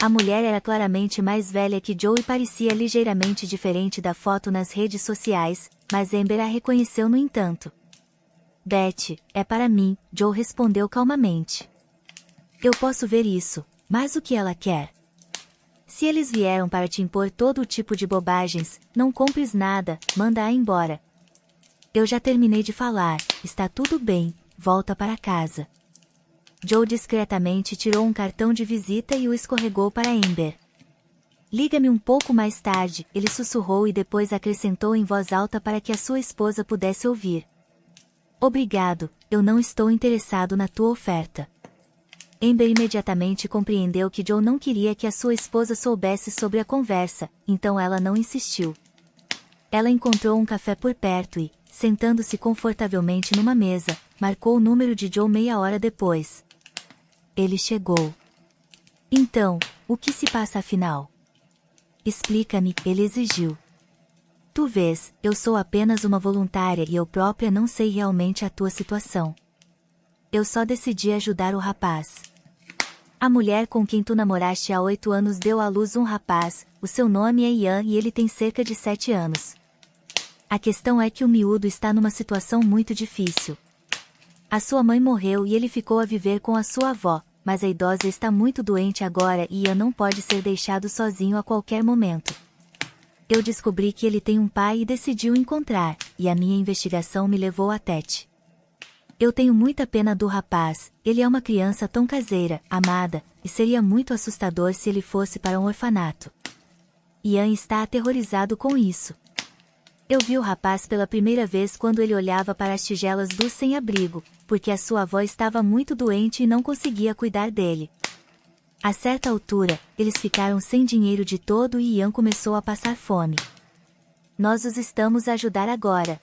A mulher era claramente mais velha que Joe e parecia ligeiramente diferente da foto nas redes sociais, mas Amber a reconheceu no entanto. Betty, é para mim, Joe respondeu calmamente. Eu posso ver isso, mas o que ela quer? Se eles vieram para te impor todo o tipo de bobagens, não compres nada, manda-a embora. Eu já terminei de falar, está tudo bem, volta para casa. Joe discretamente tirou um cartão de visita e o escorregou para Amber. Liga-me um pouco mais tarde, ele sussurrou e depois acrescentou em voz alta para que a sua esposa pudesse ouvir. Obrigado, eu não estou interessado na tua oferta. Amber imediatamente compreendeu que Joe não queria que a sua esposa soubesse sobre a conversa, então ela não insistiu. Ela encontrou um café por perto e, sentando-se confortavelmente numa mesa, marcou o número de Joe meia hora depois. Ele chegou. Então, o que se passa afinal? Explica-me, ele exigiu. Tu vês, eu sou apenas uma voluntária e eu própria não sei realmente a tua situação. Eu só decidi ajudar o rapaz. A mulher com quem tu namoraste há 8 anos deu à luz um rapaz, o seu nome é Ian e ele tem cerca de 7 anos. A questão é que o miúdo está numa situação muito difícil. A sua mãe morreu e ele ficou a viver com a sua avó, mas a idosa está muito doente agora e Ian não pode ser deixado sozinho a qualquer momento. Eu descobri que ele tem um pai e decidi o encontrar, e a minha investigação me levou a Tete. Eu tenho muita pena do rapaz, ele é uma criança tão caseira, amada, e seria muito assustador se ele fosse para um orfanato. Ian está aterrorizado com isso. Eu vi o rapaz pela primeira vez quando ele olhava para as tigelas do sem-abrigo, porque a sua avó estava muito doente e não conseguia cuidar dele. A certa altura, eles ficaram sem dinheiro de todo e Ian começou a passar fome. Nós os estamos a ajudar agora.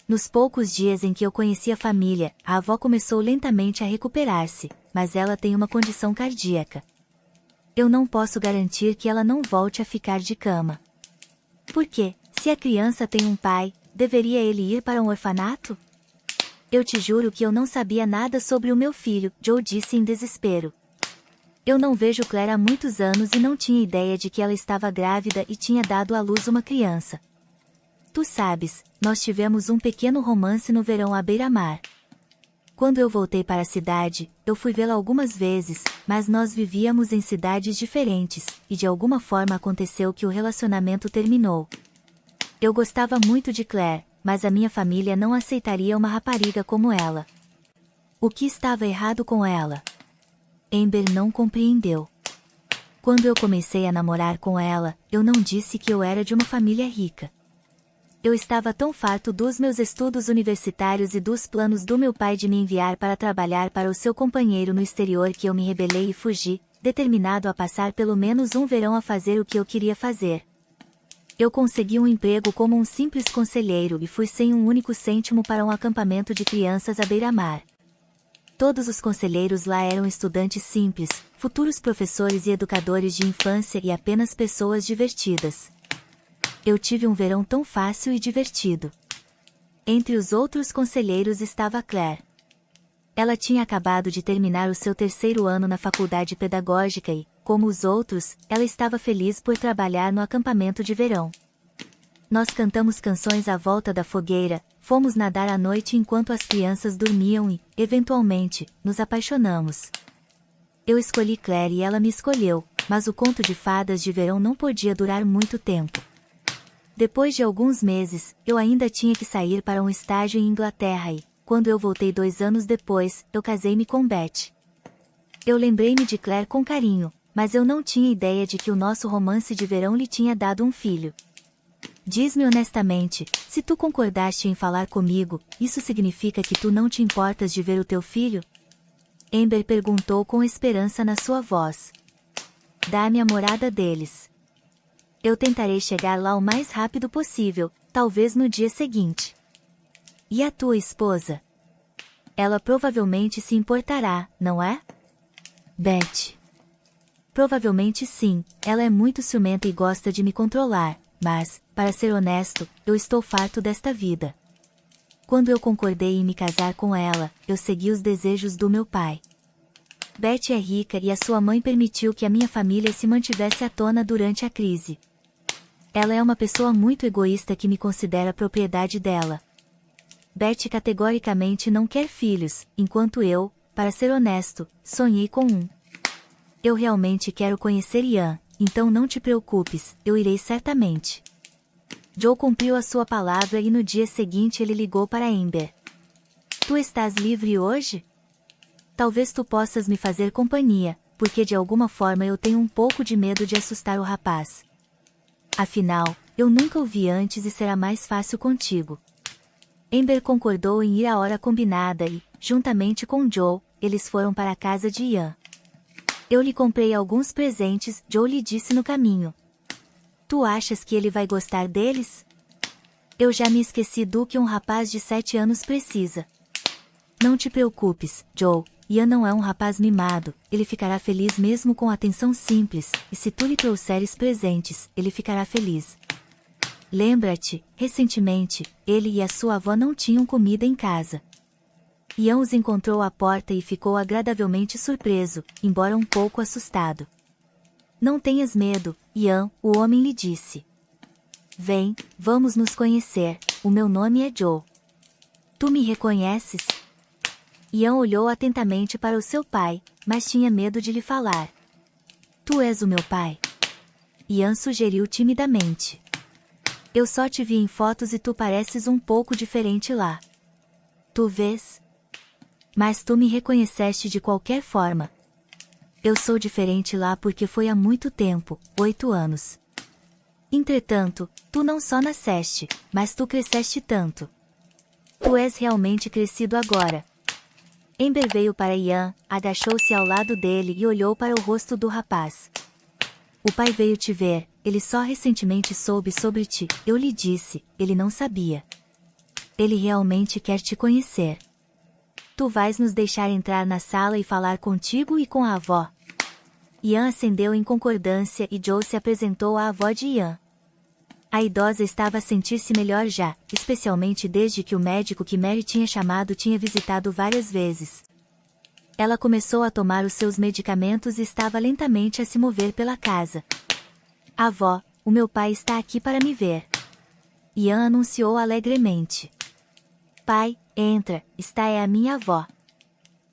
Nos poucos dias em que eu conheci a família, a avó começou lentamente a recuperar-se, mas ela tem uma condição cardíaca. Eu não posso garantir que ela não volte a ficar de cama. Por quê? Se a criança tem um pai, deveria ele ir para um orfanato? Eu te juro que eu não sabia nada sobre o meu filho, Joe disse em desespero. Eu não vejo Claire há muitos anos e não tinha ideia de que ela estava grávida e tinha dado à luz uma criança. Tu sabes, nós tivemos um pequeno romance no verão à beira-mar. Quando eu voltei para a cidade, eu fui vê-la algumas vezes, mas nós vivíamos em cidades diferentes, e de alguma forma aconteceu que o relacionamento terminou. Eu gostava muito de Claire, mas a minha família não aceitaria uma rapariga como ela. O que estava errado com ela? Amber não compreendeu. Quando eu comecei a namorar com ela, eu não disse que eu era de uma família rica. Eu estava tão farto dos meus estudos universitários e dos planos do meu pai de me enviar para trabalhar para o seu companheiro no exterior que eu me rebelei e fugi, determinado a passar pelo menos um verão a fazer o que eu queria fazer. Eu consegui um emprego como um simples conselheiro e fui sem um único cêntimo para um acampamento de crianças à beira-mar. Todos os conselheiros lá eram estudantes simples, futuros professores e educadores de infância e apenas pessoas divertidas. Eu tive um verão tão fácil e divertido. Entre os outros conselheiros estava Claire. Ela tinha acabado de terminar o seu 3º ano na faculdade pedagógica e, como os outros, ela estava feliz por trabalhar no acampamento de verão. Nós cantamos canções à volta da fogueira, fomos nadar à noite enquanto as crianças dormiam e, eventualmente, nos apaixonamos. Eu escolhi Claire e ela me escolheu, mas o conto de fadas de verão não podia durar muito tempo. Depois de alguns meses, eu ainda tinha que sair para um estágio em Inglaterra e, quando eu voltei 2 anos depois, eu casei-me com Beth. Eu lembrei-me de Claire com carinho, mas eu não tinha ideia de que o nosso romance de verão lhe tinha dado um filho. Diz-me honestamente, se tu concordaste em falar comigo, isso significa que tu não te importas de ver o teu filho? Amber perguntou com esperança na sua voz. Dá-me a morada deles. Eu tentarei chegar lá o mais rápido possível, talvez no dia seguinte. E a tua esposa? Ela provavelmente se importará, não é? Beth. Provavelmente sim, ela é muito ciumenta e gosta de me controlar, mas, para ser honesto, eu estou farto desta vida. Quando eu concordei em me casar com ela, eu segui os desejos do meu pai. Beth é rica e a sua mãe permitiu que a minha família se mantivesse à tona durante a crise. Ela é uma pessoa muito egoísta que me considera propriedade dela. Beth categoricamente não quer filhos, enquanto eu, para ser honesto, sonhei com um. Eu realmente quero conhecer Ian, então não te preocupes, eu irei certamente. Joe cumpriu a sua palavra e no dia seguinte ele ligou para Amber. Tu estás livre hoje? Talvez tu possas me fazer companhia, porque de alguma forma eu tenho um pouco de medo de assustar o rapaz. Afinal, eu nunca o vi antes e será mais fácil contigo. Amber concordou em ir à hora combinada e, juntamente com Joe, eles foram para a casa de Ian. Eu lhe comprei alguns presentes, Joe lhe disse no caminho. Tu achas que ele vai gostar deles? Eu já me esqueci do que um rapaz de 7 anos precisa. Não te preocupes, Joe, Ian não é um rapaz mimado, ele ficará feliz mesmo com atenção simples, e se tu lhe trouxeres presentes, ele ficará feliz. Lembra-te, recentemente, ele e a sua avó não tinham comida em casa. Ian os encontrou à porta e ficou agradavelmente surpreso, embora um pouco assustado. Não tenhas medo, Ian, o homem lhe disse. Vem, vamos nos conhecer, o meu nome é Joe. Tu me reconheces? Ian olhou atentamente para o seu pai, mas tinha medo de lhe falar. Tu és o meu pai? Ian sugeriu timidamente. Eu só te vi em fotos e tu pareces um pouco diferente lá. Tu vês? Mas tu me reconheceste de qualquer forma. Eu sou diferente lá porque foi há muito tempo, 8 anos. Entretanto, tu não só nasceste, mas tu cresceste tanto. Tu és realmente crescido agora. Amber veio para Ian, agachou-se ao lado dele e olhou para o rosto do rapaz. O pai veio te ver, ele só recentemente soube sobre ti, eu lhe disse, ele não sabia. Ele realmente quer te conhecer. Tu vais nos deixar entrar na sala e falar contigo e com a avó. Ian acendeu em concordância e Joe se apresentou à avó de Ian. A idosa estava a sentir-se melhor já, especialmente desde que o médico que Mary tinha chamado tinha visitado várias vezes. Ela começou a tomar os seus medicamentos e estava lentamente a se mover pela casa. Avó, o meu pai está aqui para me ver. Ian anunciou alegremente. Pai, entra, esta é a minha avó.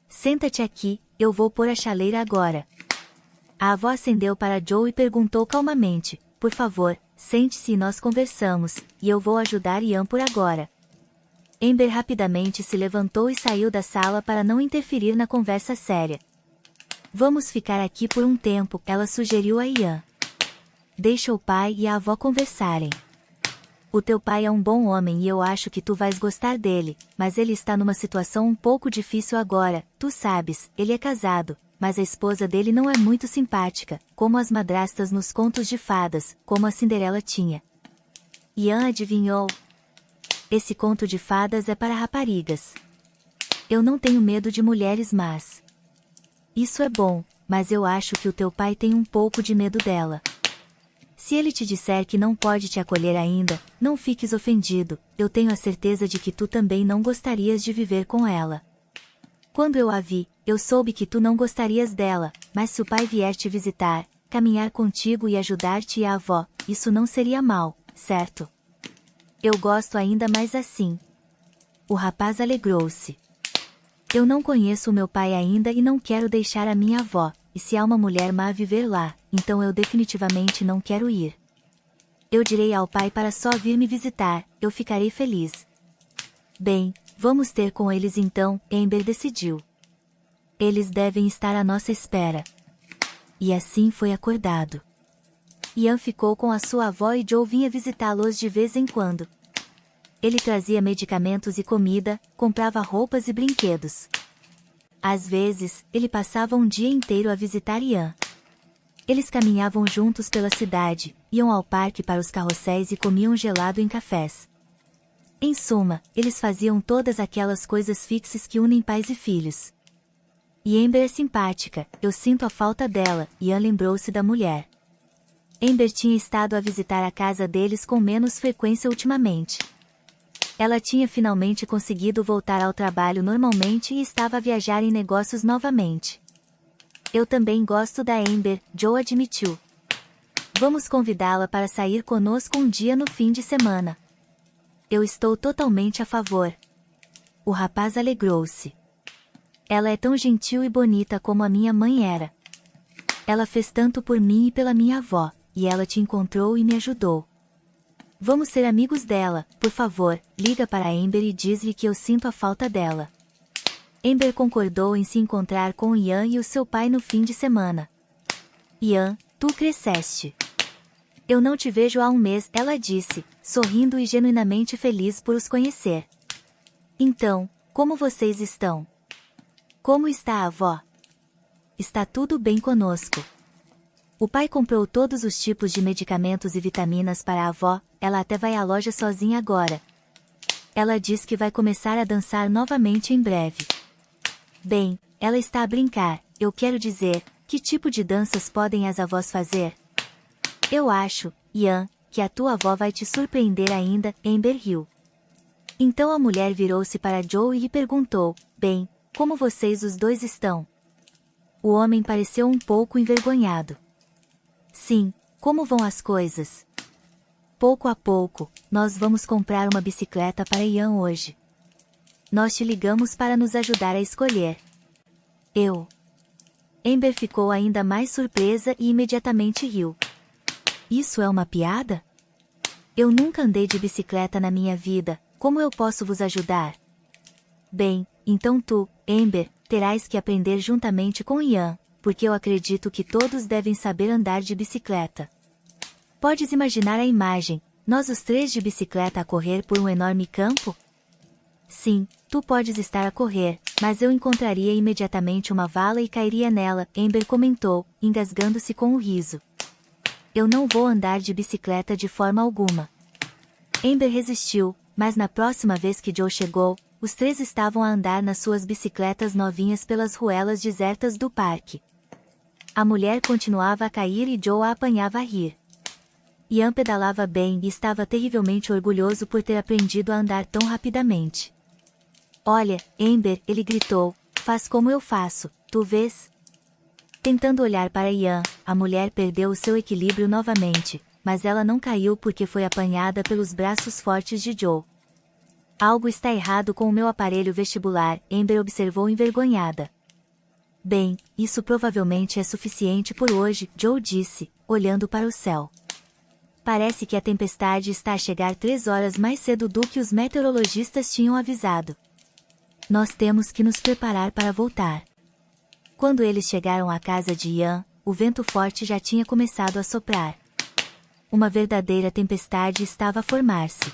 Senta-te aqui, eu vou pôr a chaleira agora. A avó acendeu para Joe e perguntou calmamente, por favor, sente-se e nós conversamos, e eu vou ajudar Ian por agora. Amber rapidamente se levantou e saiu da sala para não interferir na conversa séria. Vamos ficar aqui por um tempo, ela sugeriu a Ian. Deixa o pai e a avó conversarem. O teu pai é um bom homem e eu acho que tu vais gostar dele, mas ele está numa situação um pouco difícil agora, tu sabes, ele é casado, mas a esposa dele não é muito simpática, como as madrastas nos contos de fadas, como a Cinderela tinha. Ian adivinhou. Esse conto de fadas é para raparigas. Eu não tenho medo de mulheres más. Isso é bom, mas eu acho que o teu pai tem um pouco de medo dela. Se ele te disser que não pode te acolher ainda, não fiques ofendido, eu tenho a certeza de que tu também não gostarias de viver com ela. Quando eu a vi, eu soube que tu não gostarias dela, mas se o pai vier te visitar, caminhar contigo e ajudar-te e a avó, isso não seria mal, certo? Eu gosto ainda mais assim. O rapaz alegrou-se. Eu não conheço o meu pai ainda e não quero deixar a minha avó, e se há uma mulher má viver lá, então eu definitivamente não quero ir. Eu direi ao pai para só vir me visitar, eu ficarei feliz. Bem, vamos ter com eles então, Amber decidiu. Eles devem estar à nossa espera. E assim foi acordado. Ian ficou com a sua avó e Joe vinha visitá-los de vez em quando. Ele trazia medicamentos e comida, comprava roupas e brinquedos. Às vezes, ele passava um dia inteiro a visitar Ian. Eles caminhavam juntos pela cidade, iam ao parque para os carrosséis e comiam gelado em cafés. Em suma, eles faziam todas aquelas coisas fixes que unem pais e filhos. E Amber é simpática, eu sinto a falta dela, Ian lembrou-se da mulher. Amber tinha estado a visitar a casa deles com menos frequência ultimamente. Ela tinha finalmente conseguido voltar ao trabalho normalmente e estava a viajar em negócios novamente. Eu também gosto da Amber, Joe admitiu. Vamos convidá-la para sair conosco um dia no fim de semana. Eu estou totalmente a favor. O rapaz alegrou-se. Ela é tão gentil e bonita como a minha mãe era. Ela fez tanto por mim e pela minha avó, e ela te encontrou e me ajudou. Vamos ser amigos dela, por favor, liga para Amber e diz-lhe que eu sinto a falta dela. Amber concordou em se encontrar com Ian e o seu pai no fim de semana. Ian, tu cresceste. Eu não te vejo há um mês, ela disse, sorrindo e genuinamente feliz por os conhecer. Então, como vocês estão? Como está a avó? Está tudo bem conosco. O pai comprou todos os tipos de medicamentos e vitaminas para a avó, ela até vai à loja sozinha agora. Ela diz que vai começar a dançar novamente em breve. Bem, ela está a brincar, eu quero dizer, que tipo de danças podem as avós fazer? Eu acho, Ian, que a tua avó vai te surpreender ainda, Amber riu. Então a mulher virou-se para Joe e lhe perguntou, bem, como vocês os dois estão? O homem pareceu um pouco envergonhado. Sim, como vão as coisas? Pouco a pouco, nós vamos comprar uma bicicleta para Ian hoje. Nós te ligamos para nos ajudar a escolher. Eu. Amber ficou ainda mais surpresa e imediatamente riu. Isso é uma piada? Eu nunca andei de bicicleta na minha vida, como eu posso vos ajudar? Bem, então tu, Amber, terás que aprender juntamente com Ian, porque eu acredito que todos devem saber andar de bicicleta. Podes imaginar a imagem, nós os três de bicicleta a correr por um enorme campo? Sim, tu podes estar a correr, mas eu encontraria imediatamente uma vala e cairia nela, Amber comentou, engasgando-se com o riso. Eu não vou andar de bicicleta de forma alguma. Amber resistiu, mas na próxima vez que Joe chegou, os três estavam a andar nas suas bicicletas novinhas pelas ruelas desertas do parque. A mulher continuava a cair e Joe a apanhava a rir. Ian pedalava bem e estava terrivelmente orgulhoso por ter aprendido a andar tão rapidamente. Olha, Amber, ele gritou, faz como eu faço, tu vês? Tentando olhar para Ian, a mulher perdeu o seu equilíbrio novamente, mas ela não caiu porque foi apanhada pelos braços fortes de Joe. Algo está errado com o meu aparelho vestibular, Amber observou envergonhada. Bem, isso provavelmente é suficiente por hoje, Joe disse, olhando para o céu. Parece que a tempestade está a chegar 3 horas mais cedo do que os meteorologistas tinham avisado. Nós temos que nos preparar para voltar. Quando eles chegaram à casa de Ian, o vento forte já tinha começado a soprar. Uma verdadeira tempestade estava a formar-se.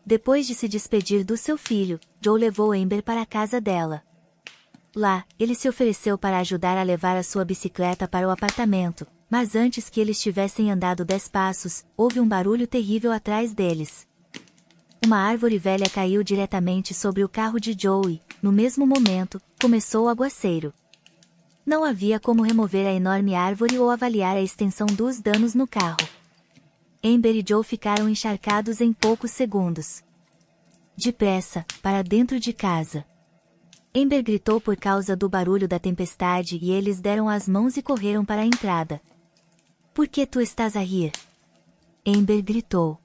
Depois de se despedir do seu filho, Joe levou Amber para a casa dela. Lá, ele se ofereceu para ajudar a levar a sua bicicleta para o apartamento, mas antes que eles tivessem andado 10 passos, houve um barulho terrível atrás deles. Uma árvore velha caiu diretamente sobre o carro de Joe e, no mesmo momento, começou o aguaceiro. Não havia como remover a enorme árvore ou avaliar a extensão dos danos no carro. Amber e Joe ficaram encharcados em poucos segundos. Depressa, para dentro de casa. Amber gritou por causa do barulho da tempestade e eles deram as mãos e correram para a entrada. Por que tu estás a rir? Amber gritou.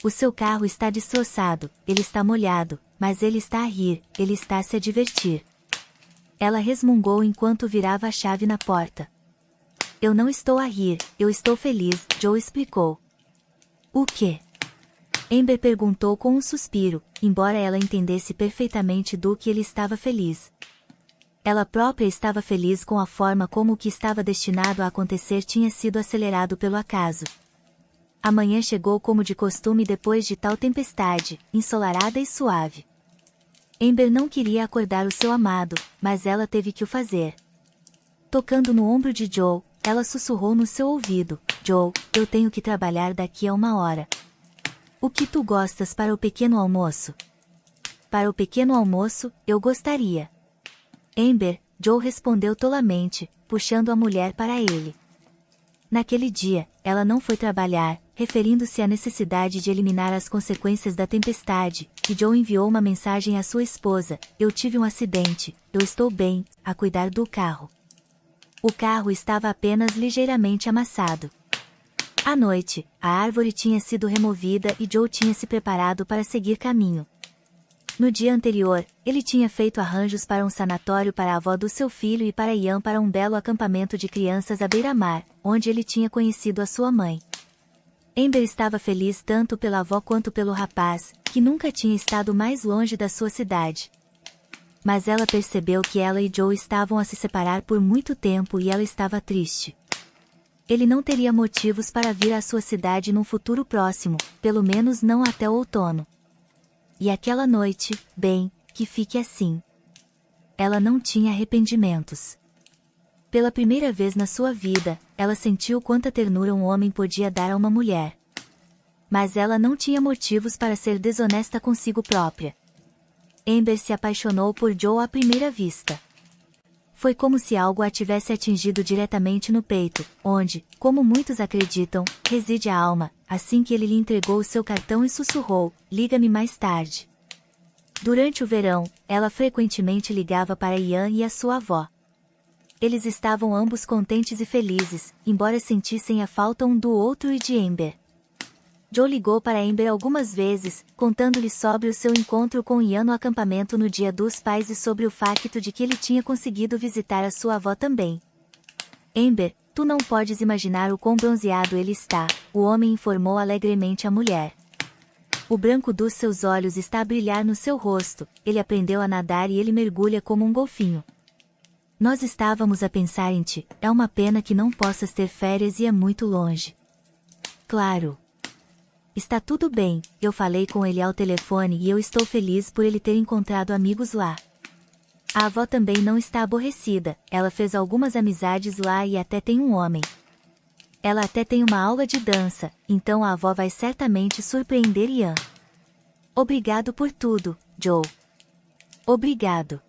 O seu carro está destroçado, ele está molhado, mas ele está a rir, ele está a se divertir. Ela resmungou enquanto virava a chave na porta. Eu não estou a rir, eu estou feliz, Joe explicou. O quê? Amber perguntou com um suspiro, embora ela entendesse perfeitamente do que ele estava feliz. Ela própria estava feliz com a forma como o que estava destinado a acontecer tinha sido acelerado pelo acaso. A manhã chegou como de costume depois de tal tempestade, ensolarada e suave. Amber não queria acordar o seu amado, mas ela teve que o fazer. Tocando no ombro de Joe, ela sussurrou no seu ouvido, Joe, eu tenho que trabalhar daqui a 1 hora. O que tu gostas para o pequeno almoço? Para o pequeno almoço, eu gostaria. Amber, Joe respondeu tolamente, puxando a mulher para ele. Naquele dia, ela não foi trabalhar, referindo-se à necessidade de eliminar as consequências da tempestade, e Joe enviou uma mensagem à sua esposa, eu tive um acidente, eu estou bem, a cuidar do carro. O carro estava apenas ligeiramente amassado. À noite, a árvore tinha sido removida e Joe tinha se preparado para seguir caminho. No dia anterior, ele tinha feito arranjos para um sanatório para a avó do seu filho e para Ian para um belo acampamento de crianças à beira-mar, onde ele tinha conhecido a sua mãe. Amber estava feliz tanto pela avó quanto pelo rapaz, que nunca tinha estado mais longe da sua cidade. Mas ela percebeu que ela e Joe estavam a se separar por muito tempo e ela estava triste. Ele não teria motivos para vir à sua cidade num futuro próximo, pelo menos não até o outono. E aquela noite, bem, que fique assim. Ela não tinha arrependimentos. Pela primeira vez na sua vida, ela sentiu quanta ternura um homem podia dar a uma mulher. Mas ela não tinha motivos para ser desonesta consigo própria. Amber se apaixonou por Joe à primeira vista. Foi como se algo a tivesse atingido diretamente no peito, onde, como muitos acreditam, reside a alma, assim que ele lhe entregou o seu cartão e sussurrou, liga-me mais tarde. Durante o verão, ela frequentemente ligava para Ian e a sua avó. Eles estavam ambos contentes e felizes, embora sentissem a falta um do outro e de Amber. Joe ligou para Amber algumas vezes, contando-lhe sobre o seu encontro com Ian no acampamento no Dia dos Pais e sobre o facto de que ele tinha conseguido visitar a sua avó também. Amber, tu não podes imaginar o quão bronzeado ele está, o homem informou alegremente a mulher. O branco dos seus olhos está a brilhar no seu rosto, ele aprendeu a nadar e ele mergulha como um golfinho. Nós estávamos a pensar em ti, é uma pena que não possas ter férias e é muito longe. Claro. Está tudo bem, eu falei com ele ao telefone e eu estou feliz por ele ter encontrado amigos lá. A avó também não está aborrecida, ela fez algumas amizades lá e até tem um homem. Ela até tem uma aula de dança, então a avó vai certamente surpreender Ian. Obrigado por tudo, Joe. Obrigado.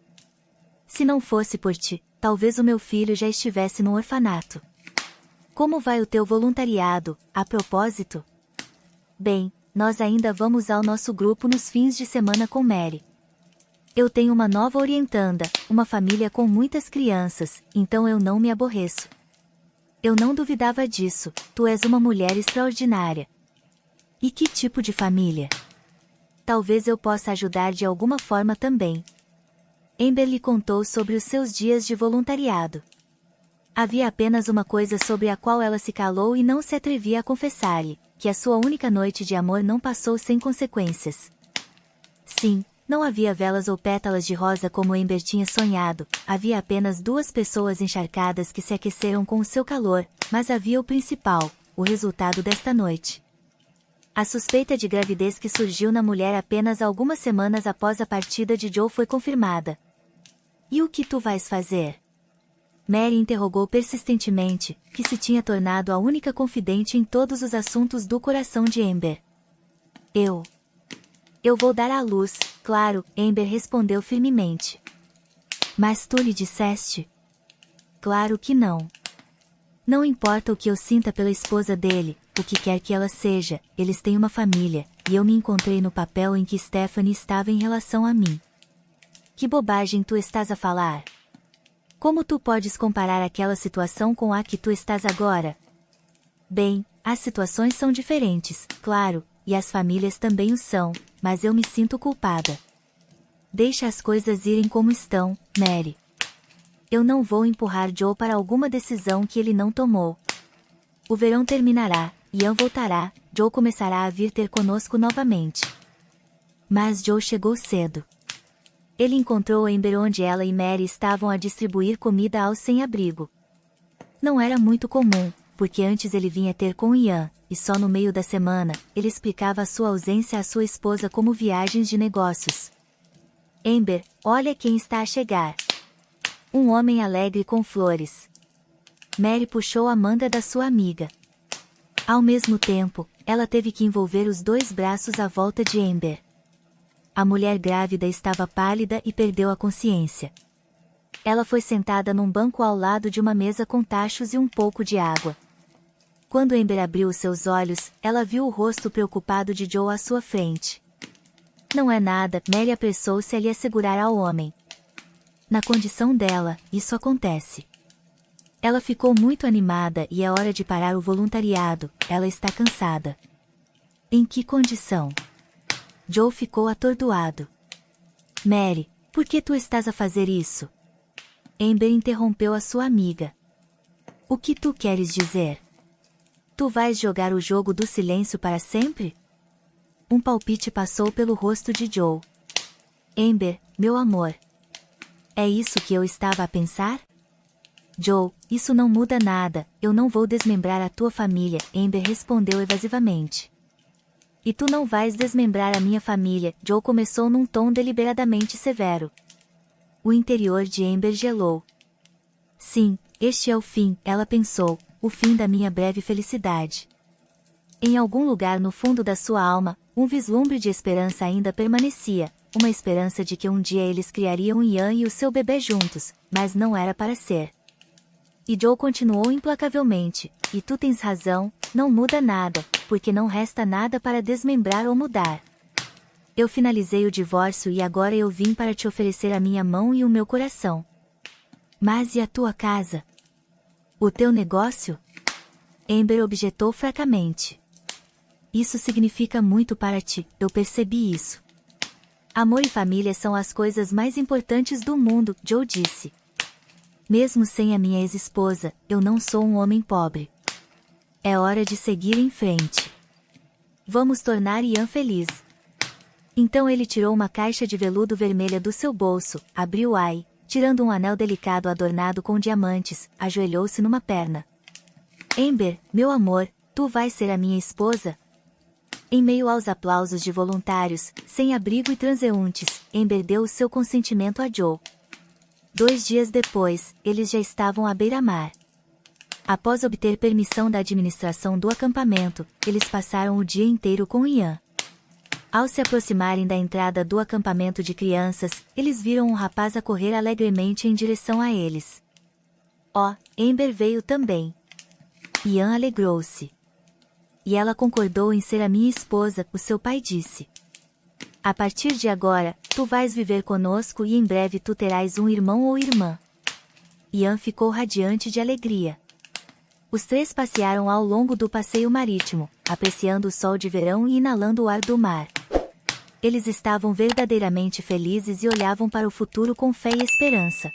Se não fosse por ti, talvez o meu filho já estivesse no orfanato. Como vai o teu voluntariado, a propósito? Bem, nós ainda vamos ao nosso grupo nos fins de semana com Mary. Eu tenho uma nova orientanda, uma família com muitas crianças, então eu não me aborreço. Eu não duvidava disso, tu és uma mulher extraordinária. E que tipo de família? Talvez eu possa ajudar de alguma forma também. Amber lhe contou sobre os seus dias de voluntariado. Havia apenas uma coisa sobre a qual ela se calou e não se atrevia a confessar-lhe, que a sua única noite de amor não passou sem consequências. Sim, não havia velas ou pétalas de rosa como Amber tinha sonhado, havia apenas 2 pessoas encharcadas que se aqueceram com o seu calor, mas havia o principal, o resultado desta noite. A suspeita de gravidez que surgiu na mulher apenas algumas semanas após a partida de Joe foi confirmada. E o que tu vais fazer? Mary interrogou persistentemente, que se tinha tornado a única confidente em todos os assuntos do coração de Amber. Eu vou dar à luz, claro, Amber respondeu firmemente. Mas tu lhe disseste? Claro que não. Não importa o que eu sinta pela esposa dele, o que quer que ela seja, eles têm uma família, e eu me encontrei no papel em que Stephanie estava em relação a mim. Que bobagem tu estás a falar? Como tu podes comparar aquela situação com a que tu estás agora? Bem, as situações são diferentes, claro, e as famílias também o são, mas eu me sinto culpada. Deixa as coisas irem como estão, Mary. Eu não vou empurrar Joe para alguma decisão que ele não tomou. O verão terminará, Ian voltará, Joe começará a vir ter conosco novamente. Mas Joe chegou cedo. Ele encontrou Amber onde ela e Mary estavam a distribuir comida aos sem-abrigo. Não era muito comum, porque antes ele vinha ter com Ian, e só no meio da semana, ele explicava a sua ausência à sua esposa como viagens de negócios. Amber, olha quem está a chegar. Um homem alegre com flores. Mary puxou a manga da sua amiga. Ao mesmo tempo, ela teve que envolver os 2 braços à volta de Amber. A mulher grávida estava pálida e perdeu a consciência. Ela foi sentada num banco ao lado de uma mesa com tachos e um pouco de água. Quando Amber abriu os seus olhos, ela viu o rosto preocupado de Joe à sua frente. Não é nada, Mary apressou-se a lhe assegurar ao homem. Na condição dela, isso acontece. Ela ficou muito animada e é hora de parar o voluntariado, ela está cansada. Em que condição? Joe ficou atordoado. Mary, por que tu estás a fazer isso? Amber interrompeu a sua amiga. O que tu queres dizer? Tu vais jogar o jogo do silêncio para sempre? Um palpite passou pelo rosto de Joe. Amber, meu amor. É isso que eu estava a pensar? Joe, isso não muda nada, eu não vou desmembrar a tua família, Amber respondeu evasivamente. E tu não vais desmembrar a minha família, Joe começou num tom deliberadamente severo. O interior de Amber gelou. Sim, este é o fim, ela pensou, o fim da minha breve felicidade. Em algum lugar no fundo da sua alma, um vislumbre de esperança ainda permanecia, uma esperança de que um dia eles criariam Ian e o seu bebê juntos, mas não era para ser. E Joe continuou implacavelmente, e tu tens razão, não muda nada, porque não resta nada para desmembrar ou mudar. Eu finalizei o divórcio e agora eu vim para te oferecer a minha mão e o meu coração. Mas e a tua casa? O teu negócio? Amber objetou fracamente. Isso significa muito para ti, eu percebi isso. Amor e família são as coisas mais importantes do mundo, Joe disse. Mesmo sem a minha ex-esposa, eu não sou um homem pobre. É hora de seguir em frente. Vamos tornar Ian feliz. Então ele tirou uma caixa de veludo vermelha do seu bolso, abriu-a e, tirando um anel delicado adornado com diamantes, ajoelhou-se numa perna. Amber, meu amor, tu vais ser a minha esposa? Em meio aos aplausos de voluntários, sem-abrigo e transeuntes, Amber deu o seu consentimento a Joe. 2 dias depois, eles já estavam à beira-mar. Após obter permissão da administração do acampamento, eles passaram o dia inteiro com Ian. Ao se aproximarem da entrada do acampamento de crianças, eles viram um rapaz a correr alegremente em direção a eles. Oh, Amber veio também. Ian alegrou-se. E ela concordou em ser a minha esposa, o seu pai disse. A partir de agora, tu vais viver conosco e em breve tu terás um irmão ou irmã. Ian ficou radiante de alegria. Os 3 passearam ao longo do passeio marítimo, apreciando o sol de verão e inalando o ar do mar. Eles estavam verdadeiramente felizes e olhavam para o futuro com fé e esperança.